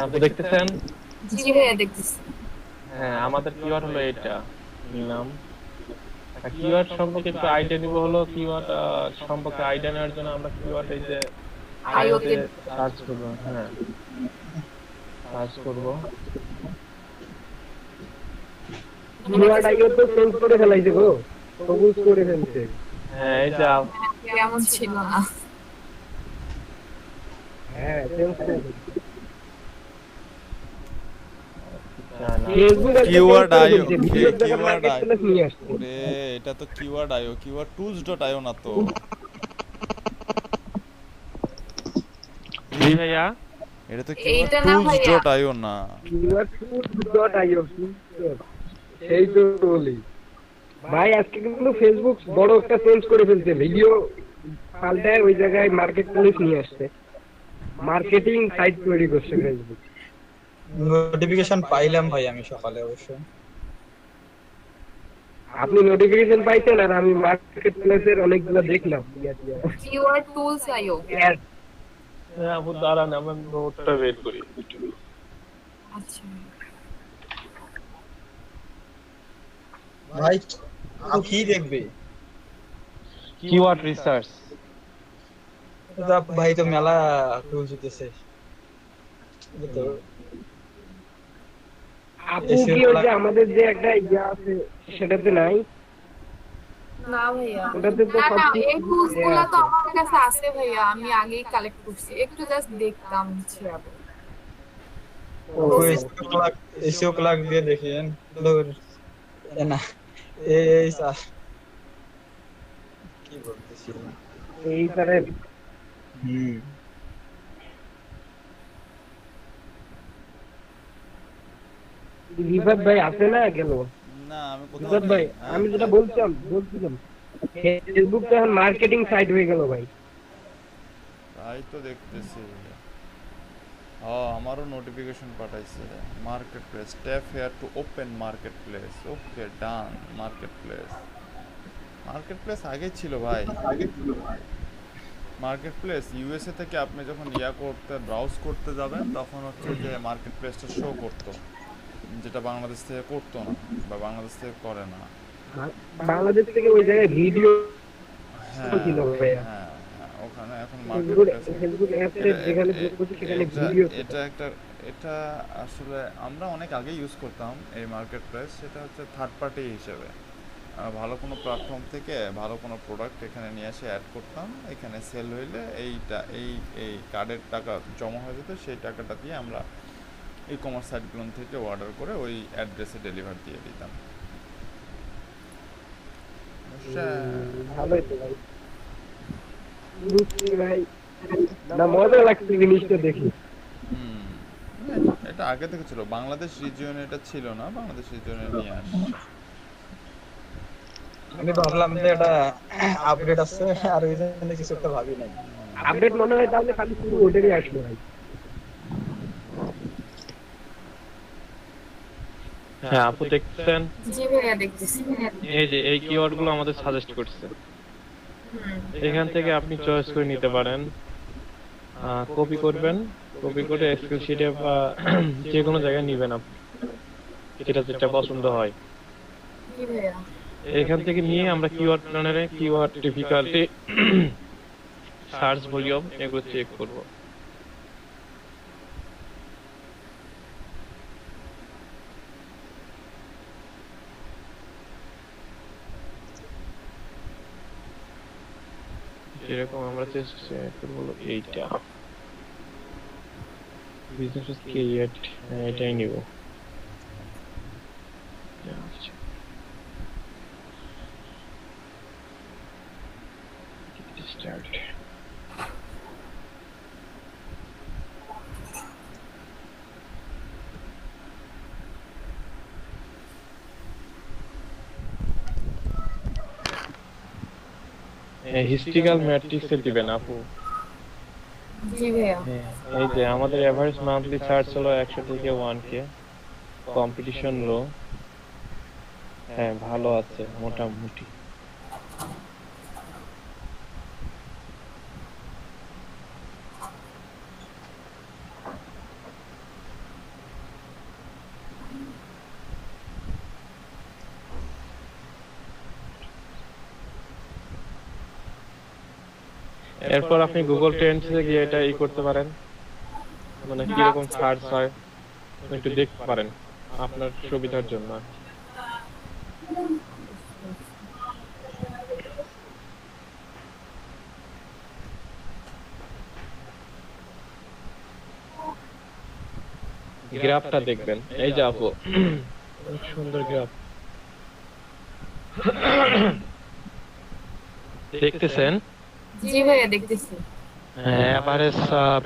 আপনি দেখতেছেন? জি ভাইয়া দেখতেছি। হ্যাঁ, আমাদের কিওয়ার্ড হলো এটা। কি নাম? কিওয়ার্ড সম্পর্কে একটু আইডিয়া নিব। হলো কিওয়ার্ড সম্পর্কে আইডিয়া নেওয়ার জন্য আমরা কিওয়ার্ড এই যে আইওতে আইওতে সার্চ করব। হ্যাঁ, সার্চ করব। কিওয়ার্ড আইও তো চেঞ্জ করে ফেলাইছে গো, সবুজ করে ফেলছে। হ্যাঁ, এই যে কেমন ছিল না। হ্যাঁ, চেঞ্জ করে ফেলছে। জানা। ফেসবুক একটা কিওয়ার্ড change করে আইও ফেলছে, ভিডিওর জায়গায় কিওয়ার্ড মার্কেট প্লেস নিয়ে আসছে। ওরে এটা তো কিওয়ার্ড আইও কিওয়ার্ড টুলস.io না তো। জি ভাইয়া, এটা তো এইটা কিওয়ার্ড না ভাইয়া। টুলস.io না। keywordtools.io সেই তো বলি ভাই, আজকে কিন্তু ফেসবুক বড় একটা চেঞ্জ করে ফেলছে, ভিডিও পাল্টায় ওই জায়গায় মার্কেট প্লেস নিয়ে আসছে, মার্কেটিং সাইট তৈরি করছে ফেসবুক। নোটিফিকেশন পাইলাম ভাই আমি সকালে অবশ্য। আপনি নোটিফিকেশন পাইছেন আর আমি মার্কেট প্লেসের অনেকগুলো দেখলাম। কিওয়ার্ড টুলস আইও। হ্যাঁ আপু দাঁড়ান, আমি নোটটা বের করি। আচ্ছা ভাই আপনি কি দেখবে? Keyword research. তো ভাই তো মেলা টুলস দিতেছে। তো আপু কি ওই যে আমাদের যে একটা ইয়া আছে সেটাতে নাই? না ভাইয়া, ওটাতে তো না সব না, কিছু এই টুলস দেয়া গুলা তো আছে। আমার কাছে আছে ভাইয়া, আমি আগেই কালেক্ট করছি, একটু জাস্ট দেখতাম ইচ্ছে হবে। ও, এসিও ক্লাক দিয়ে দেখেন দূর না এই স্যার কি বলতেছিলাম। এই তারে হুম রিফাত ভাই আছে না গেল? না আমি কোথাও রিফাত ভাই, নেই। আমি যেটা বলছিলাম ফেসবুক তো এখন মার্কেটিং সাইট হয়ে গেল ভাই। তাই তো দেখতেছি। আমারও নোটিফিকেশন পাঠাইছে। Market place tap hair to open market place. Okay done. Market place আগে ছিল ভাই। মার্কেট প্লেস ইউএসএ থেকে আপনি যখন ব্রাউজ করতে যাবেন তখন হচ্ছে যে মার্কেট প্লেসটা শো করতো, যেটা বাংলাদেশ থেকে করতো না বা বাংলাদেশ থেকে করে না। বাংলাদেশ থেকে ওই জায়গায় ভিডিও হ্যাঁ ছিল ভাইয়া। হ্যাঁ হ্যাঁ, ওখানে এখন মার্কেট ফেসবুক প্লেস ফেসবুক অ্যাপে যেখানে পোস্ট করছি সেখানে ভিডিও ছিল। এটা আসলে আমরা অনেক আগে ইউজ করতাম এই মার্কেট প্লেস। সেটা হচ্ছে থার্ড পার্টি হিসেবে ভালো কোনো প্ল্যাটফর্ম থেকে ভালো কোনো প্রোডাক্ট এখানে নিয়ে এসে অ্যাড করতাম। এখানে সেল হইলে এই কার্ডের টাকা জমা হয়ে যেত। সেই টাকাটা দিয়ে আমরা ই কমার্স সাইটগুলো থেকে অর্ডার করে ওই অ্যাড্রেসে ডেলিভার দিয়ে দিতাম। ভালোই তো ভাই, বুঝছি ভাই, না মজা লাগছে জিনিসটা দেখি। হুম, এটা আগে থেকে ছিল। বাংলাদেশ রিজিয়নে এটা ছিল না, বাংলাদেশ রিজিয়নে নিয়ে আসছে। আমি ভাবলাম যে এটা আপডেট আছে আর ওই জন্য কিছু একটা ভাবি নাই। আপডেট মনে হয় তাহলে খালি শুধু ওটারই আসলো ভাই। হ্যাঁ আপু দেখতেছেন? জি ভাইয়া দেখতেছি। এই যে এই কিওয়ার্ড গুলো আমাদের সাজেস্ট করছে। হুম এখান থেকে আপনি চয়েস করে নিতে পারেন। কপি করবেন, কপি করে এক্সেল শিটে বা যে কোনো জায়গায় নিবেন আপনি, যেটা যেটা পছন্দ হয়। জি ভাইয়া। এখান থেকে নিয়ে আমরা কিওয়ার্ড প্ল্যানারে কিওয়ার্ড ডিফিকাল্টি, সার্চ ভলিউম এগুলো চেক করব। যেরকম আমরা চেষ্টা করব এইটা বিজনেস ক্রিয়েট, এটাই নিব। আচ্ছা, স্টার্ট। হিস্ট্রিক্যাল ম্যাট্রিক্সে দিবেন আপু। জি ভাইয়া। এই যে আমাদের এভারেজ মান্থলি সার্চ হলো 100 থেকে 1K, কম্পিটিশন লো। হ্যাঁ ভালো আছে মোটামুটি। এরপর আপনি গুগল ট্রেন্ডসে গিয়ে এটা করতে পারেন, মানে কিরকম সার্চ হয় একটু দেখতে পারেন আপনার সুবিধার জন্য। গ্রাফটা দেখবেন, এই যে আপু অনেক সুন্দর গ্রাফ দেখতেছেন। জি ভাইয়া দেখতেছি। হ্যাঁ এভারেজ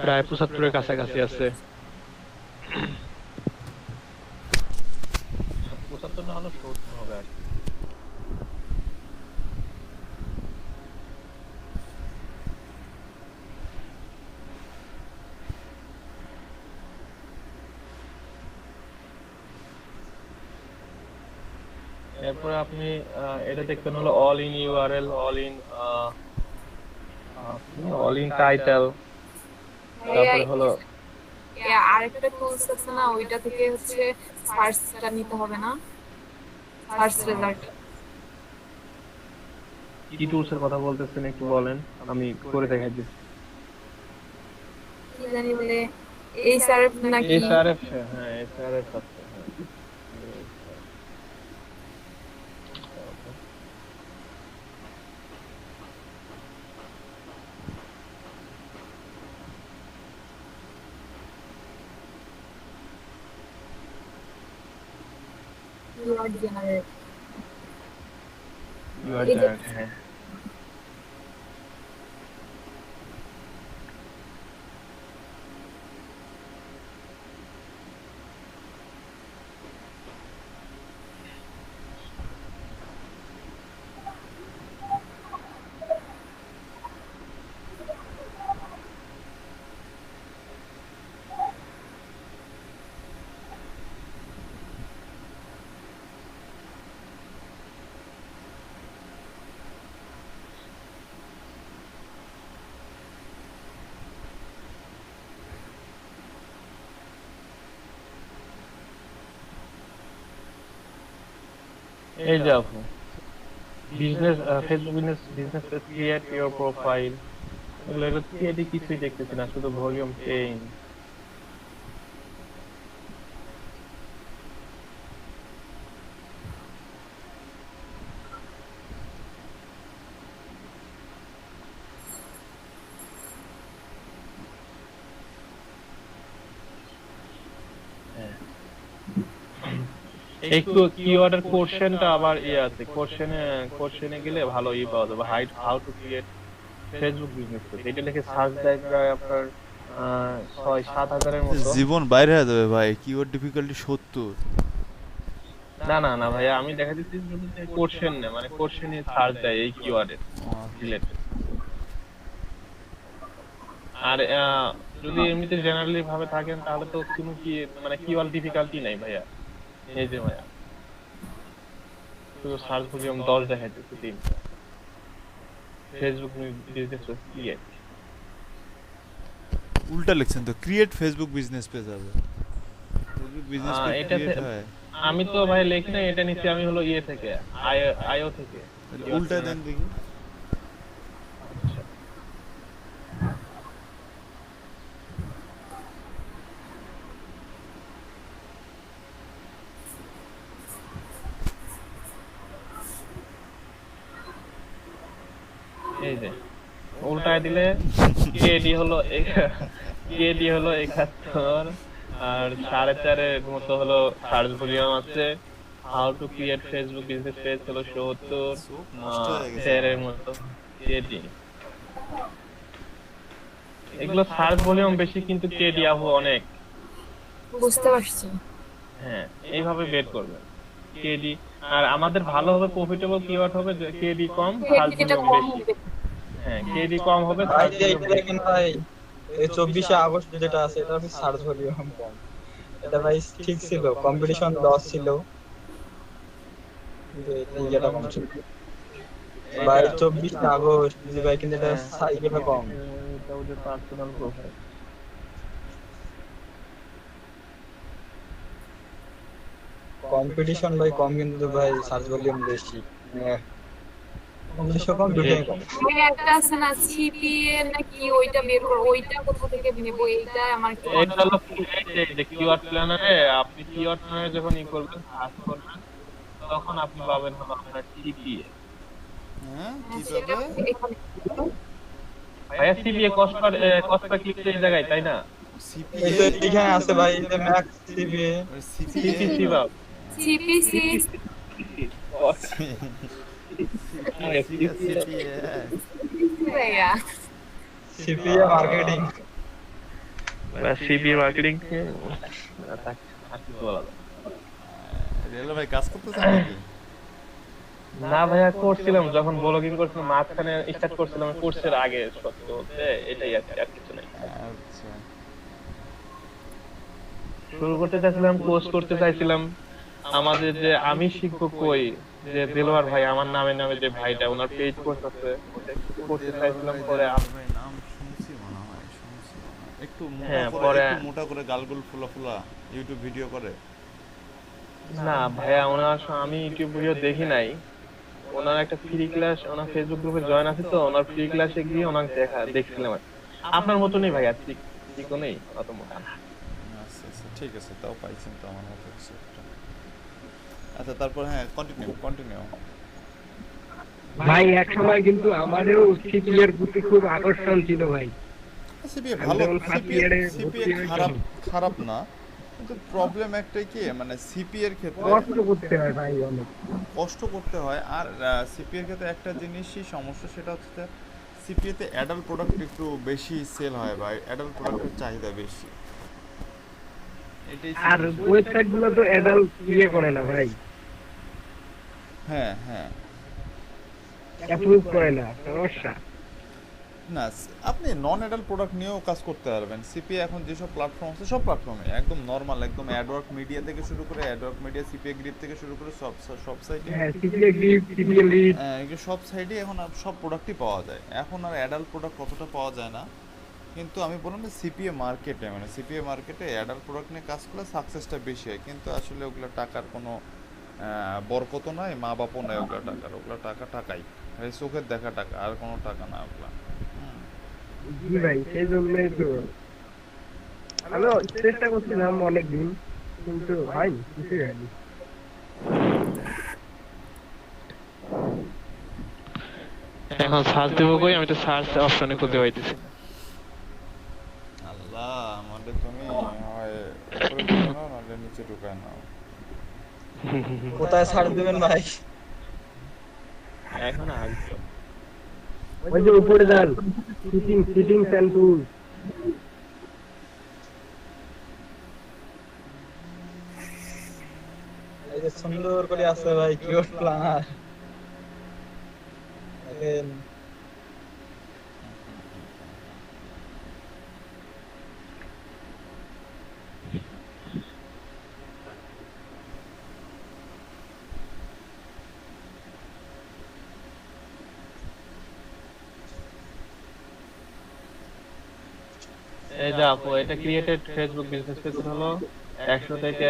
প্রায় 75-এর কাছাকাছি আছে। 75 না হলে 70 হবে আর কি। এরপরে আপনি এটা দেখবেন হলো all in URL, all in title, তারপরে হলো আরেকটা টুলস আছে না, ওইটা থেকে হচ্ছে সার্চটা নিতে হবে না, সার্চ রেজাল্ট। কি টুলস এর কথা বলতেছেন একটু বলেন, আমি করে দেখাই দিচ্ছি। কি জানি বলে এইচআরএফ নাকি? এসআরএফ, হ্যাঁ এসআরএফ আছে, হ্যাঁ। Keyword generate. ইউআর এই যে জানেন, হ্যাঁ। এই যে আপু business, Facebook business create your profile, এগুলো ক্রিয়েটে কিছুই দেখতেছি না, শুধু ভলিউম চেঞ্জ। একটু কিওয়ার্ডের কোশ্চেনটা আবার ইয়ে আছে, কোশ্চেনে গেলে ভালো ই পাওয়া যাবে। How to create Facebook business page, এটা লিখে সার্চ দেয় প্রায় আপনার 6-7 হাজারের মতো। জীবন বাইরে হয়ে যাবে ভাই, কিওয়ার্ড ডিফিকাল্টি 70। না না না ভাইয়া, আমি দেখা দিচ্ছি শুধু কোশ্চেন না, মানে কোশ্চেনে সার্চ দেয় এই কিওয়ার্ডের রিলেটেড। আর যদি এমনিতে জেনারেলি ভাবে থাকেন তাহলে তো কোনো কি মানে কিওয়ার্ড ডিফিকাল্টি নাই ভাইয়া। এই যে ভাইয়া শুধু সার্চ ভলিউম 10 দেখাইতেছে, 3টা ফেসবুক বিজনেস ক্রিয়েট। উল্টা লিখছেন তো, ক্রিয়েট ফেসবুক বিজনেস পেজ হবে। ফেসবুক বিজনেস পেজ এটাতে ক্রিয়েট হয়, আমি তো ভাই লিখি না, এটা নিচ্ছি আমি হলো ইয়ে থেকে, আইও থেকে। তাহলে উল্টা দেন দেখি। এই যে উল্টায় দিলে কেডি হলো কেডি হলো 71, আর 4.5 মতো হলো সার্চ ভলিউম আছে। How to create Facebook business page হলো 70, চোখ নষ্ট হয়ে গেছে 4 মতো কেডি। এগুলো সার্চ ভলিউম বেশি কিন্তু কেডি আবো অনেক। বুঝতে পারছি। হ্যাঁ, এইভাবে বের করবেন কেডি। আর আমাদের ভালো হবে, প্রফিটেবল কিওয়ার্ড হবে কেডি কম, সার্চ এটা ভলিউম কম বেশি। হবে। হ্যাঁ, কেডি কম হবে, ভাই সার্চ যে ভলিউম এটা বেশি। দেখেন ভাই, এই 24শে আগস্ট যেটা আছে এটা হচ্ছে সার্চ ভলিউম কম। এটা ভাই ঠিক ছিল, কম্পিটিশন লস ছিল, কিন্তু এটা কম ছিল ভাই। 24শে আগস্ট জি ভাই, কিন্তু এটা সাইকেলটা কম। এটা ওদের পার্সোনাল প্রোফাইল। কম্পিটিশন ভাই কম, কিন্তু ভাই সার্চ ভলিউম বেশি। 1900 কম, দুটোই কম। ওই একটা আছে না সিপিএ নাকি, ওইটা বের করো, ওইটা কোথা থেকে নেব, এইটা আমার একটু এটা হলো এই যে কিওয়ার্ড প্ল্যানারে, আপনি কিওয়ার্ড প্ল্যানারে যখন করবেন, সার্চ করবেন, তখন আপনি পাবেন হলো আপনার সিপিএ। হ্যাঁ কি সেটা পাবে? এখানে ভাইয়া সিপিএ কস্টটা ক্লিক এই জায়গায়, তাই না? সিপিএ, এই যে এখানে আছে ভাই, এই যে ম্যাক্স সিপিএ। সিপিএ, সিপিসি বাব সিপিসি সিপিএ ভাইয়া সিপিএ মার্কেটিং। সিপিএ মার্কেটিং আর কি বলা যায়? রেলো ভাই কাজ করতেছেন নাকি? না ভাইয়া, করছিলাম যখন ব্লগিং করছিলাম, মাঝখানে স্টার্ট করছিলাম কোর্সের আগে, সত্যি বলতে এটাই আর কি, আর কিছু নাই। আচ্ছা, শুরু করতে চাইছিলাম, কোর্স করতে চাইছিলাম। আমাদের যে আমি শিখবো কই, যে দেলোয়ার ভাই আমার নামে নামে যে ভাইটা, ওনার পেজ কোর্স আছে, ওটা একটু করতে চাইছিলাম। পরে ভাই নাম শুনছি মনে হয়, শুনছি মনে হয়। একটু হ্যাঁ, মোটা করে, পরে একটু মোটা করে গালগুল ফুলা ফুলা ইউটিউব ভিডিও করে। না ভাইয়া, আমি ইউটিউব ভিডিও দেখি নাই। ওনার একটা ফ্রি ক্লাস, ওনার ফেসবুক গ্রুপে জয়েন আছে, তো ওনার ফ্রি ক্লাসে গিয়ে ওনাকে দেখছিলাম আর কি। আপনার মতনই ভাইয়া, ঠিক নেই, অত মোটা না। আচ্ছা আচ্ছা, ঠিক আছে, তাও পাইছেন তো আমার মতো কিছু একটা। আচ্ছা তারপর, হ্যাঁ কন্টিনিউ। ভাই এক সময় কিন্তু আমারও সিপিএর প্রতি খুব আকর্ষণ ছিল ভাই। সিপিএ আমি ভালো, যখন first year এ সিপিএ ভর্তি খারাপ হয়েছিলাম। খারাপ না, কিন্তু প্রবলেম একটাই কি, মানে সিপিএ এর ক্ষেত্রে কষ্ট করতে হয় ভাই অনেক। কষ্ট করতে হয়। আর সিপিএ এর ক্ষেত্রে একটা জিনিসই সমস্যা, সেটা হচ্ছে সিপিএ তে অ্যাডাল্ট প্রোডাক্ট একটু বেশি সেল হয় ভাই, অ্যাডাল্ট প্রোডাক্টের চাহিদা বেশি, এটাই আর সমস্যা। ওয়েবসাইট গুলো তো অ্যাডাল্ট ইয়ে করে না ভাই, হ্যাঁ, অ্যাপ্রুভ করে না, সমস্যা। না আপনি নন অ্যাডাল্ট প্রোডাক্ট নিয়েও কাজ করতে পারবেন। সিপিএ এখন যেসব প্ল্যাটফর্ম আছে, সব প্ল্যাটফর্মে একদম নর্মাল, একদম অ্যাডওয়ার্ক মিডিয়া থেকে শুরু করে, অ্যাডওয়ার্ক মিডিয়া, সিপিএ গ্রিপ থেকে শুরু করে সব সাইটে, হ্যাঁ, সিপিএ গ্রিপ, সিপিএ লিড, এগুলো সব সাইডে এখন সব প্রোডাক্টই পাওয়া যায়। এখন আর অ্যাডাল্ট প্রোডাক্ট কতটা পাওয়া যায় না, কিন্তু আমি বললাম যে সিপিএ মার্কেটে, মানে সিপিএ মার্কেটে অ্যাডাল্ট প্রোডাক্ট নিয়ে কাজ করলে সাকসেসটা বেশি হয়, কিন্তু আসলে ওগুলো টাকার কোনো বরকত নাই, মা বাপও নাই ওগুলো টাকার, ওগুলো টাকাই, এই চোখের দেখা টাকা, আর কোনো টাকা না ওগুলা। জি ভাই, সেই জন্যই তো আমি চেষ্টা করছিলাম অনেকদিন, কিন্তু হয়নি, কিছুই হয়নি। এখন সার্চ দেবো কই, আমি তো সার্চ অপশনে খুঁজে পাইতেছি। আল্লাহ, আমাদের তুমি হয় উপরে ঢুকে নাও, নাহলে নিচে ঢুকায় নাও। কোথায় ছাড় দিবেন ভাই? এখন আসবে। ওই যে উপরে যান, সিটিংস এন্ড টুলস, এই যে সুন্দর করে আছে ভাই কিউট প্ল্যানার, দেখেন। এই যে আপু এটা ক্রিয়েটেড ফেসবুক বিজনেস পেজ হলো 100 থেকে,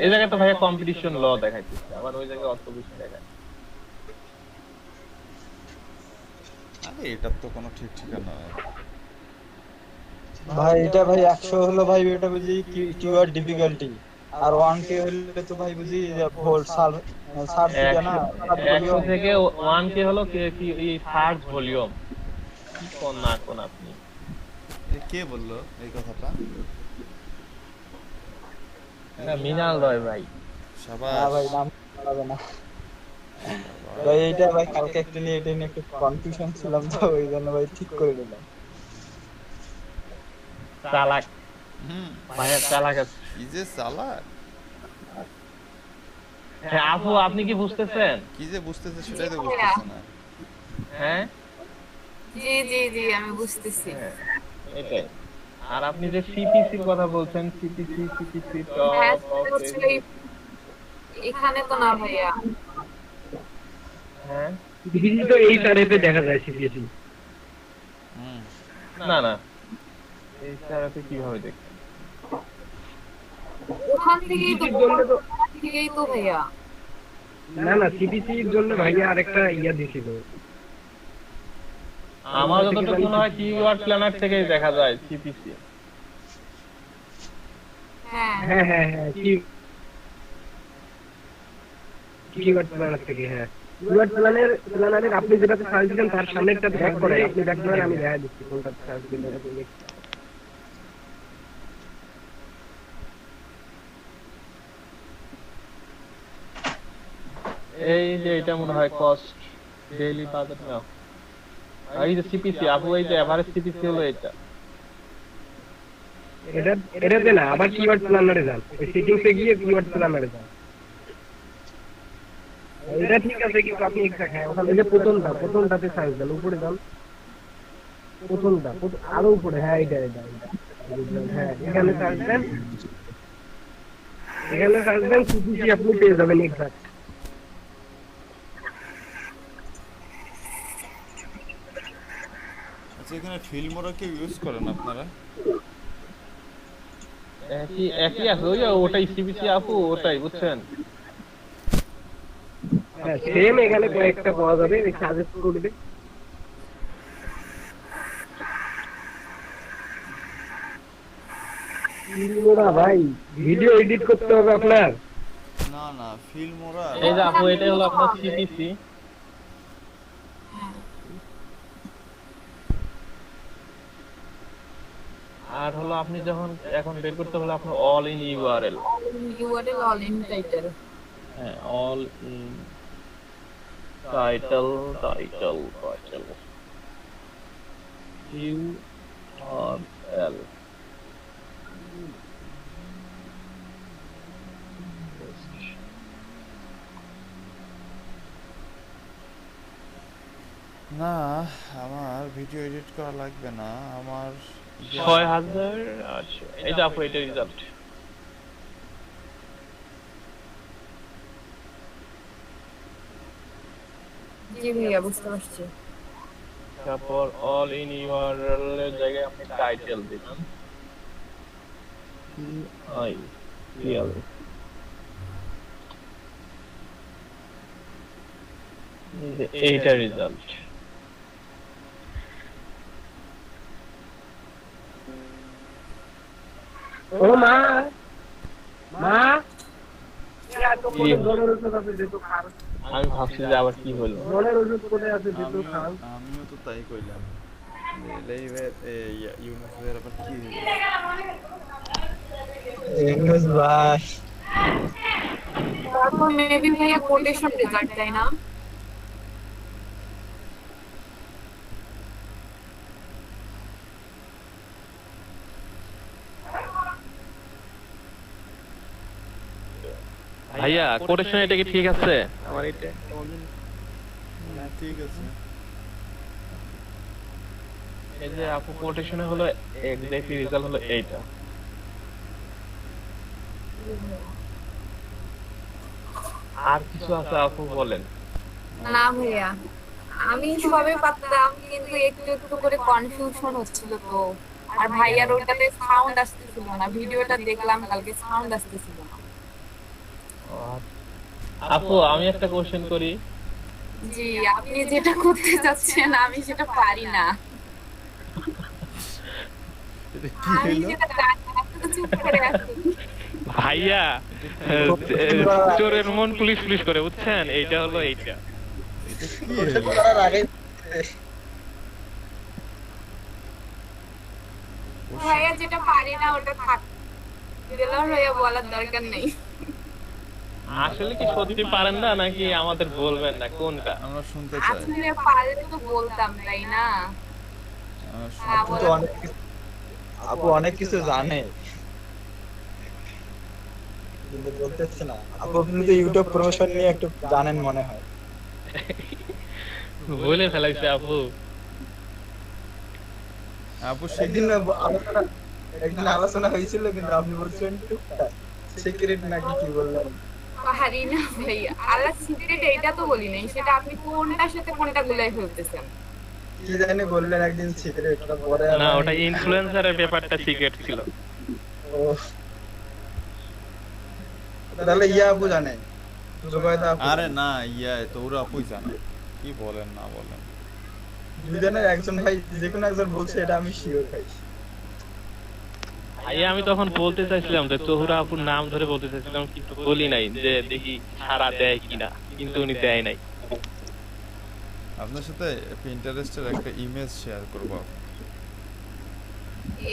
এই জায়গায় তো ভাইয়া কম্পিটিশন ল দেখাইতেছে, আবার ওই জায়গায় অত বেশি দেখায়। আরে এটার তো কোনো ঠিক ঠিকানা নাই। ভাই এটা ভাই 100 হলো ভাই, এটা বুঝি কিওয়ার্ড ডিফিকাল্টি, আর 1K হলে তো ভাই বুঝি ভোল্ট সার্চ দিবে না, 100 থেকে 1K হলো কি এই সার্চ ভলিউম। কি কোন না কোন আপনি এ কে বললো এই কথাটা? এটা মিনাল রয় ভাই। না শাবাশ। ভাই, নাম হবে না ভাই। এইটা ভাই কালকে একটা নিয়ে এটা নিয়ে একটু কনফিউশন ছিলাম, তো ওই জন্য ভাই ঠিক করে দিলাম। চালাক হুম, ভাইয়া, চালাক আছে। কি যে চালাক, হ্যাঁ আপু আপনি কি বুঝতেছেন? কি যে বুঝতেছে সেটাই তো বুঝতেছে না। হ্যাঁ জি জি জি, আমি বুঝতেছি। হ্যাঁ, এটাই। আর আপনি যে সিপিসির কথা বলছেন, সিপিসি হ্যাঁ, টপ অফ, সেটা হচ্ছে এখানে তো না ভাইয়া। হ্যাঁ সিপিসি তো এই সাইডে দেখা যায় সিপিসি। হুম, না না, এই চারাতে কিভাবে দেখছেন? ওখান থেকেই তো, সিপিসির জন্য তো, ওখান থেকেই তো ভাইয়া। না না, সিপিসির জন্য ভাইয়া আরেকটা ইয়া দিছিল। আমার যতটুকু মনে হয় কিওয়ার্ড প্ল্যানার থেকেই দেখা যায় সিপিসি। হ্যাঁ হ্যাঁ হ্যাঁ হ্যাঁ, কিওয়ার্ড প্ল্যানার থেকে, হ্যাঁ। কিওয়ার্ড প্ল্যানারের আপনি যেটাতে সার্চ দিবেন তার সামনেরটাতে ব্যাক করে, আপনি ব্যাক করেন, আমি দেখা দিচ্ছি কোনটাতে সার্চ দিবেন। এই যে এটা মনে হয় কস্ট ডেইলি বাজেট না, আর এই যে সিপিসি আপু, এই যে এভারেজ সিপিসি হলো এটা। এটাতে না, আবার কিওয়ার্ড প্ল্যানারে যান, ওই সেটিংসে গিয়ে কিওয়ার্ড প্ল্যানারে যান। এটা ঠিক আছে, কিন্তু আপনি এক্সাক্ট, হ্যাঁ, ওখানে যে প্রথমটাতে সার্চ দেন, উপরে যান, আরো উপরে, হ্যাঁ এটা হ্যাঁ, এখানে সার্চ দেন, সিপিসি আপনি পেয়ে যাবেন এক্সাক্ট। আচ্ছা এখানে ফিল্মোরা কেউ ইউজ করেন আপনারা? একই একই আছে, ওই যে ওটাই সিপিসি আপু, ওটাই বুঝছেন। হ্যাঁ, সেম এখানে কয়েকটা পাওয়া যাবে, সাজেস্ট করবে। ভাই ভিডিও এডিট করতে হবে আপনার। না না, ফিল্মোরা এই যে আপু এটাই হলো আপনার সিপিসি। আর হলো আপনি যখন এখন বের করতে হলে আপনার all in URL, URL all in title. হ্যাঁ অল ইন টাইটেল ইউআরএল। না, আমার ভিডিও এডিট করা লাগবে না, আমার 6000। আচ্ছা এই যে আপু এটা রেজাল্ট। জি ভাইয়া, বুঝতে পারছি। তারপর অল ইন ইউআরএল এর জায়গায় আপনি টাইটেল দিবেন, আই রিয়েল। এইটা রেজাল্ট। ও মা আমি ভাবছি যে আবার কি হলো। জলের ওষুধ কোথায় আছে, যেহেতু খান। আমিও তো তাই কইলাম, ইউনুস ভাইয়ের আবার কি হলো? ইউনুস ভাই তারপর মেবি ভাইয়া কোটেশন রেজাল্ট, তাই না? ভাইয়া কোটেশন এটা কি ঠিক আছে? আমার এটা ঠিক আছে। এই যে আপু কোটেশনে হলো এক্স্যাক্টলি রেজাল্ট হলো এইটা। আর কিছু আছে আপু বলেন। না ভাইয়া, আমি সবে পারতাম, কিন্তু একটু একটু করে কনফিউশন হচ্ছিল তো। আর ভাইয়ার ওটাতে সাউন্ড আসতেছিল না, ভিডিওটা দেখলাম কালকে, সাউন্ড আসতেছিল না। আপু আমি একটা কোশ্চেন করি। জি, আপনি যেটা করতে চাচ্ছেন আমি সেটা পারি না। এটা কি আমি হলো? যেটা জানি না, আপনি তো চুপ করে আছেন। ভাইয়া চোরের মন পুলিশ পুলিশ করে, বুঝছেন? এইটা হলো এইটা। এটা কি কোশ্চেন হলো? করার আগে ভাইয়া যেটা পারি না ওটা থাক, দিলার ভাইয়া বলার দরকার নেই। আসলে কি সত্যি পারেন না নাকি আমাদের বলবেন না কোনটা? আমরা শুনতে চাই। আসলে পারলে তো বলতাম, তাই না? আমরা হ্যাঁ, আপু তো অনেক আপু অনেক কিছু জানে কিন্তু বলতেছে না। আপু আপনি তো ইউটিউব প্রমোশন নিয়ে একটু জানেন মনে হয়। বলে ফেলাইছে আপু। আপু একদিন আলোচনা একদিন আলোচনা হয়েছিল কিন্তু আপনি বলছেন টুকটাক সিক্রেট নাকি কি বললেন। পারি না ভাইয়া, আল্লাহ সিক্রেট এইটা তো বলি নাই, সেটা আপনি কোনটার সাথে কোনটা গুলাই ফেলতেছেন। কি জানি বললেন একদিন সিক্রেট, পরে না, ওটা ইনফ্লুয়েন্সারের ব্যাপারটা সিক্রেট ছিল। ও তাহলে ইয়া আপু জানে, জুবাইদা আপু। আরে না, ইয়া তো ওরা আপুই জানে। কি বলেন না বলেন। দুজনের একজন ভাই যে কোনো একজন বলছে, এটা আমি শিওর ভাই। ভাইয়া আমি তখন বলতে চাইছিলাম যে তোহরা আপুর নাম ধরে বলতে চাইছিলাম, কিন্তু বলি নাই যে দেখি সারা দেয় কিনা, কিন্তু উনি দেয় নাই। আপনার সাথে পিন্টারেস্টের একটা ইমেজ শেয়ার করব।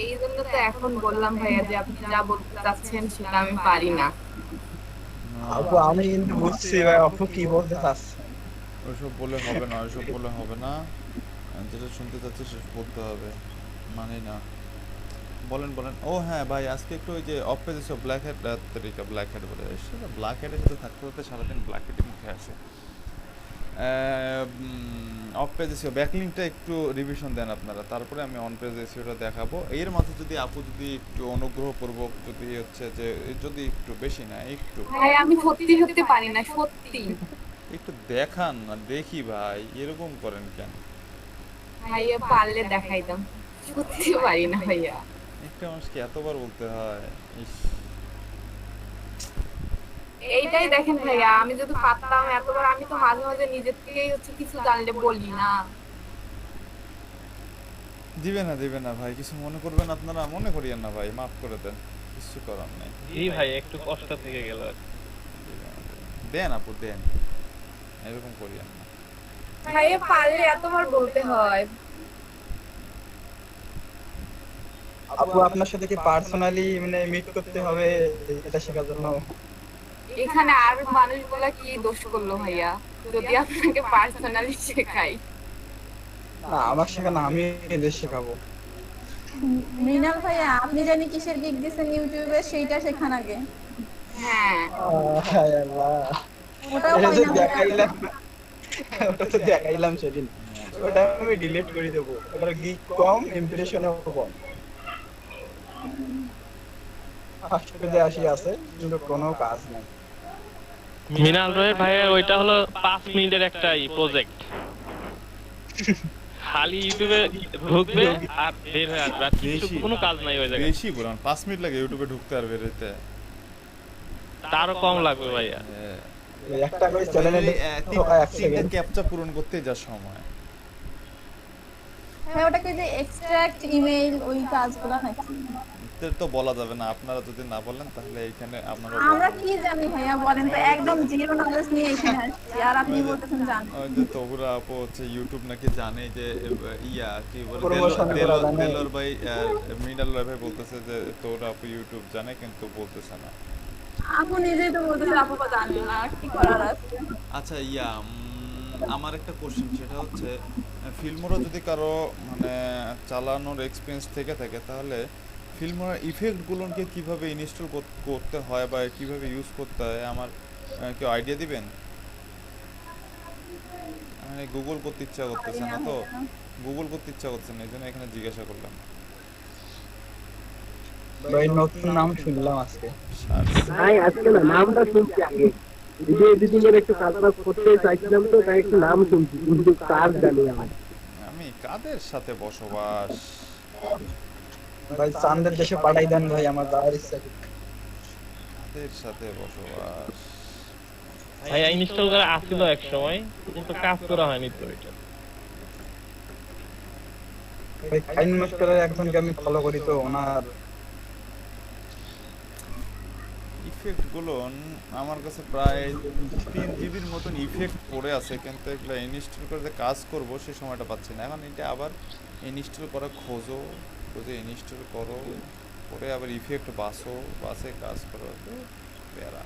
এই জন্য তো এখন বললাম ভাইয়া যে আপনি যা বলতে চাচ্ছেন সেটা আমি পারি না। আপু আমি কিন্তু বুঝছি ভাই আপু কি বলতে চাচ্ছে। ওইসব বলে হবে না, ওইসব বলে হবে না। যেটা শুনতে চাচ্ছি সেটা বলতে হবে। মানে না। বলেন বলেন। ও হ্যাঁ ভাই, আজকে একটু ওই যে অফ পেজে সব ব্ল্যাক হেড তরিকা ব্ল্যাক হেড বলে সেটা ব্ল্যাক হেডের সাথে থাকতে থাকতে সারাদিন ব্ল্যাক হেডের মুখে আসে। অফ পেজ এসিও ব্যাকলিংকটা একটু রিভিশন দেন আপনারা, তারপরে আমি অন পেজ এসিওটা দেখাবো। এর মাঝে যদি আপু যদি একটু অনুগ্রহপূর্বক যদি হচ্ছে যে যদি একটু বেশি না একটু ভাই আমি সত্যি সত্যি পারি না, সত্যি। একটু দেখান না, দেখি ভাই এরকম করেন কেন? ভাইয়া পারলে দেখাইতাম, সত্যি পারি না ভাইয়া। একটা মানুষকে এতবার বলতে হয়? ইস, এইটাই দেখেন ভাইয়া, আমি যদি পারতাম এতবার, আমি তো মাঝে মাঝে নিজের থেকেই হচ্ছে কিছু জানলে বলি না। দিবে না ভাই, কিছু মনে করবেন আপনারা, মনে করিয়েন না ভাই, মাফ করে দেন, কিছু করার নাই। জি ভাই, একটু কষ্ট থেকে গেল। দেন আপু দেন, এরকম করিয়েন না। ভাইয়া পারলে এতবার বলতে হয়। আপু আপনার সাথে কি পার্সোনালি মানে মিট করতে হবে এটা শেখার জন্য? এখানে আর মানুষগুলা কি দোষ করলো ভাইয়া যদি আপনাকে পার্সোনালি শেখাই? না আমার শেখানো, আমি এদের শেখাবো। মৃণাল ভাইয়া, আপনি জানি কিসের গিগ দিছেন ইউটিউবে, সেইটা শেখান আগে। হ্যাঁ, হায় আল্লাহ, ওটাও এটা হয় তো না ভাইয়া। দেখাইলাম, ওটা তো দেখাইলাম সেদিন, ওটা আমি ডিলিট করে দেবো। ওটার গিগ কম, ইমপ্রেশনও কম। ফার্স্টে যে আসি আছে কিন্তু কোনো কাজ নাই। মিনাল রয়ের ভাইয়া ওইটা হলো 5 মিনিটের একটা প্রজেক্ট। খালি ইউটিউবে ঢুকবে আর বের হয়ে আসবে, আর কিছু কোনো কাজ নাই ওই জায়গায়। বেশি বলেন, 5 মিনিট লাগে ইউটিউবে ঢুকতে আর বের হইতে। তারও কম লাগবে ভাইয়া। হ্যাঁ, ওই একটা করে চ্যানেলে এক সেকেন্ড ক্যাপচা পূরণ করতে যা সময়। হ্যাঁ, ওটাকে যে এক্সট্রাক্ট ইমেইল ওই কাজগুলো নাকি? এটা তো বলা যাবে না, আপনারা যদি না বলেন তাহলে এখানে আপনারা আমরা কি জানি ভাইয়া, বলেন তো, একদম জিরো নলেজ নিয়ে এখানে আসছি আর আপনি বলতেছেন জানেন। ওই যে তবুরা আপু হচ্ছে ইউটিউব নাকি জানে যে ইয়া কি বলে Promotion করা জানে। দেলোর ভাই মিনাল ভাই বলতেছে যে তোরা আপু ইউটিউব জানে কিন্তু বলতেছে না। আপু নিজেই তো বলতেছে আপু জানেন না, কি করার আছে? আচ্ছা ইয়া আমার একটা কোশ্চেন, সেটা হচ্ছে ফিল্মোরা যদি কারো মানে চালানোর এক্সপিরিয়েন্স থেকে থাকে তাহলে ফিল্মোরার ইফেক্টগুলোকে কিভাবে ইনস্টল করতে হয় বা কিভাবে ইউজ করতে হয় আমার কেউ আইডিয়া দিবেন? মানে গুগল করতে ইচ্ছা করতেছে না তো, গুগল করতে ইচ্ছা করছে না, এই জন্য এখানে জিজ্ঞাসা করলাম। ভাই নতুন নাম শুনলাম আজকে। ভাই আজকে না নামটা শুনছি আগে, ভিডিও এডিটিং এর একটু কাজ করতে চাইছিলাম তো, তাই একটু নাম শুনছি কিন্তু কার জানি আমি। আমি কাদের সাথে বসবাস? ভাই চাঁদের দেশে পাঠাই দেন ভাই, আমার যাওয়ার ইচ্ছা খুব। তাদের সাথে বসবাস। ভাই ইনস্টল করা আসছিল এক সময়, কিন্তু কাজ করা হয়নি তো এটা। ভাই ফাইন মাস্টারের একজনকে আমি ফলো করি তো, ওনার ইফেক্ট গুলো আমার কাছে প্রায় 3 জিবির মতন ইফেক্ট পড়ে আছে, কিন্তু এগুলো ইনস্টল করে যে কাজ করব সে সময়টা পাচ্ছি না। এখন এটা আবার ইনস্টল করা খোঁজো, খুঁজে ইনস্টল করো, করে আবার ইফেক্ট বাসে কাজ করো, তো প্যারা।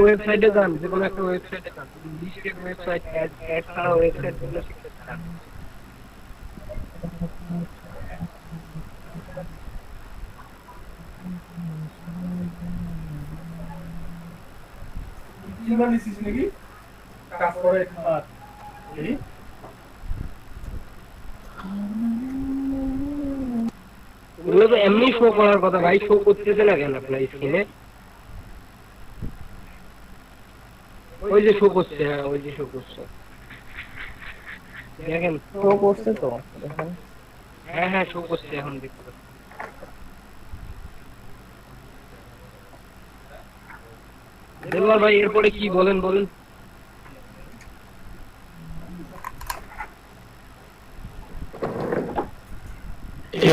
ওয়েবসাইটে যান, যে কোনো একটা ওয়েবসাইটে যান, লিস্টেড ওয়েবসাইট, অ্যাড ছাড়া ওয়েবসাইট গুলো শিখতে চান। ওগুলো তো এমনি শো করার কথা ভাই, শো করতেছে না কেন আপনার স্ক্রিনে? ওই যে শো করছে, হ্যাঁ ওই যে শো করছে, দেখেন শো করছে তো দেখেন। হ্যাঁ হ্যাঁ শো করছে, এখন দেখতে পাচ্ছি। দেলোয়ার ভাই এরপরে কি বলেন বলেন।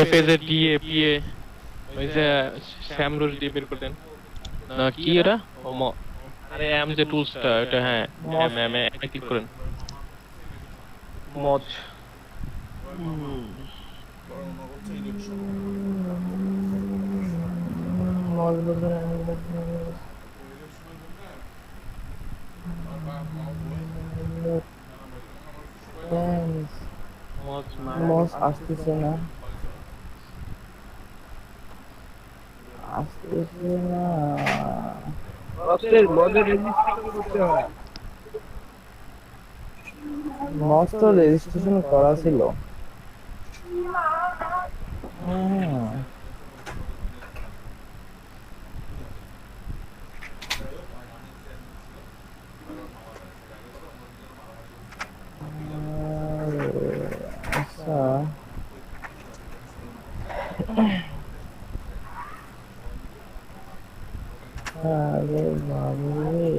এফএস এর ডিএ পিএ, ওই যে স্যামরুল ডি বের করলেন না কি এটা, ও আরে এম যে টুলসটা এটা, হ্যাঁ এম এম এ ক্লিক করেন। মজ মস আসতেছে না, আসতেছে না। মজের রেজিস্ট্রেশন করতে হয়। মস তো রেজিস্ট্রেশন করা ছিল। আচ্ছা আরে বাবরে,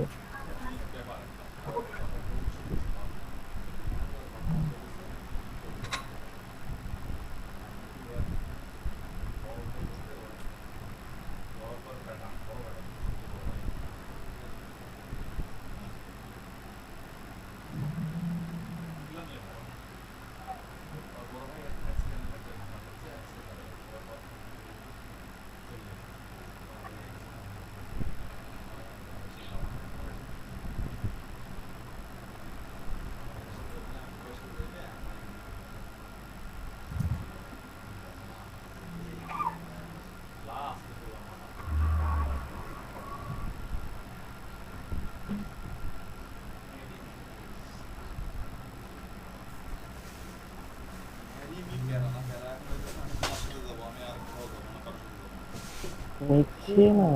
নিচ্ছে না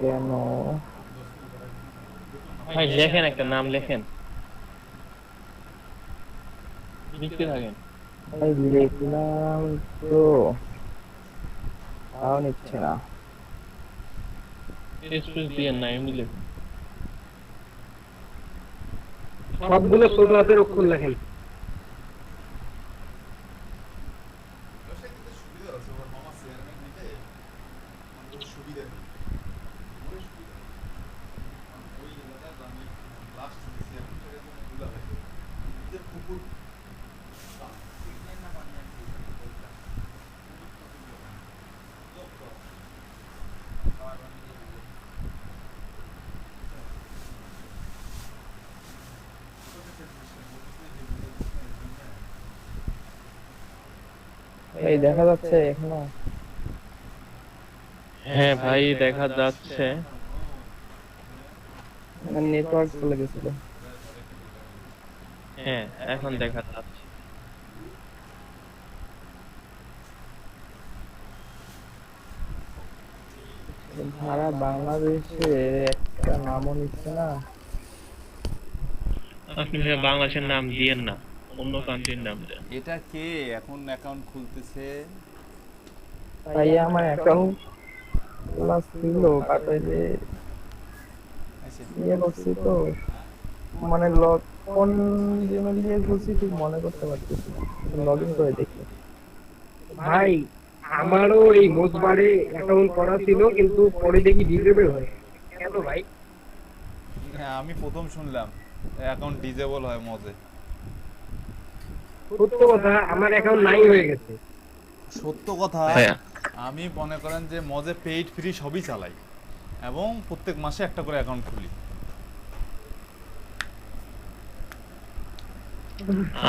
কেন? ভাই লেখেন, একটা নাম লেখেন, লিখতে থাকেন। ভাই লিখলাম তো, তাও নিচ্ছে না। স্পেস দিয়ে না, এমনি লেখেন। সবগুলো ছোট হাতের অক্ষর লেখেন। এই দেখা যাচ্ছে এখনো? হ্যাঁ ভাই দেখা যাচ্ছে। নেটওয়ার্ক চলে গেছিল। হ্যাঁ এখন দেখা যাচ্ছে। সারা বাংলাদেশে একটা নামও নিচ্ছে না। আপনি ভাই বাংলাদেশের নাম দিয়েন না, অন্য কান্ট্রির নাম দেন। এটা কে এখন অ্যাকাউন্ট খুলতেছে? তাই আমার অ্যাকাউন্ট খোলা ছিল, বাট ওই যে আচ্ছা, ইয়ে করছি তো, মানে লগ কোন জিমেল দিয়ে খুলছি ঠিক মনে করতে পারতেছি না, লগ ইন করে দেখি। ভাই আমারও এই মোজবারে অ্যাকাউন্ট করা ছিল, কিন্তু পরে দেখি ডিসেবল হয়ে গেছে। কেন ভাই? হ্যাঁ আমি প্রথম শুনলাম অ্যাকাউন্ট ডিজেবল হয় মজে। সত্য কথা, আমার অ্যাকাউন্ট নাই হয়ে গেছে। সত্য কথা, ভাইয়া আমি মনে করেন যে মজে পেইড ফ্রি সবই চালাই এবং প্রত্যেক মাসে একটা করে অ্যাকাউন্ট খুলি।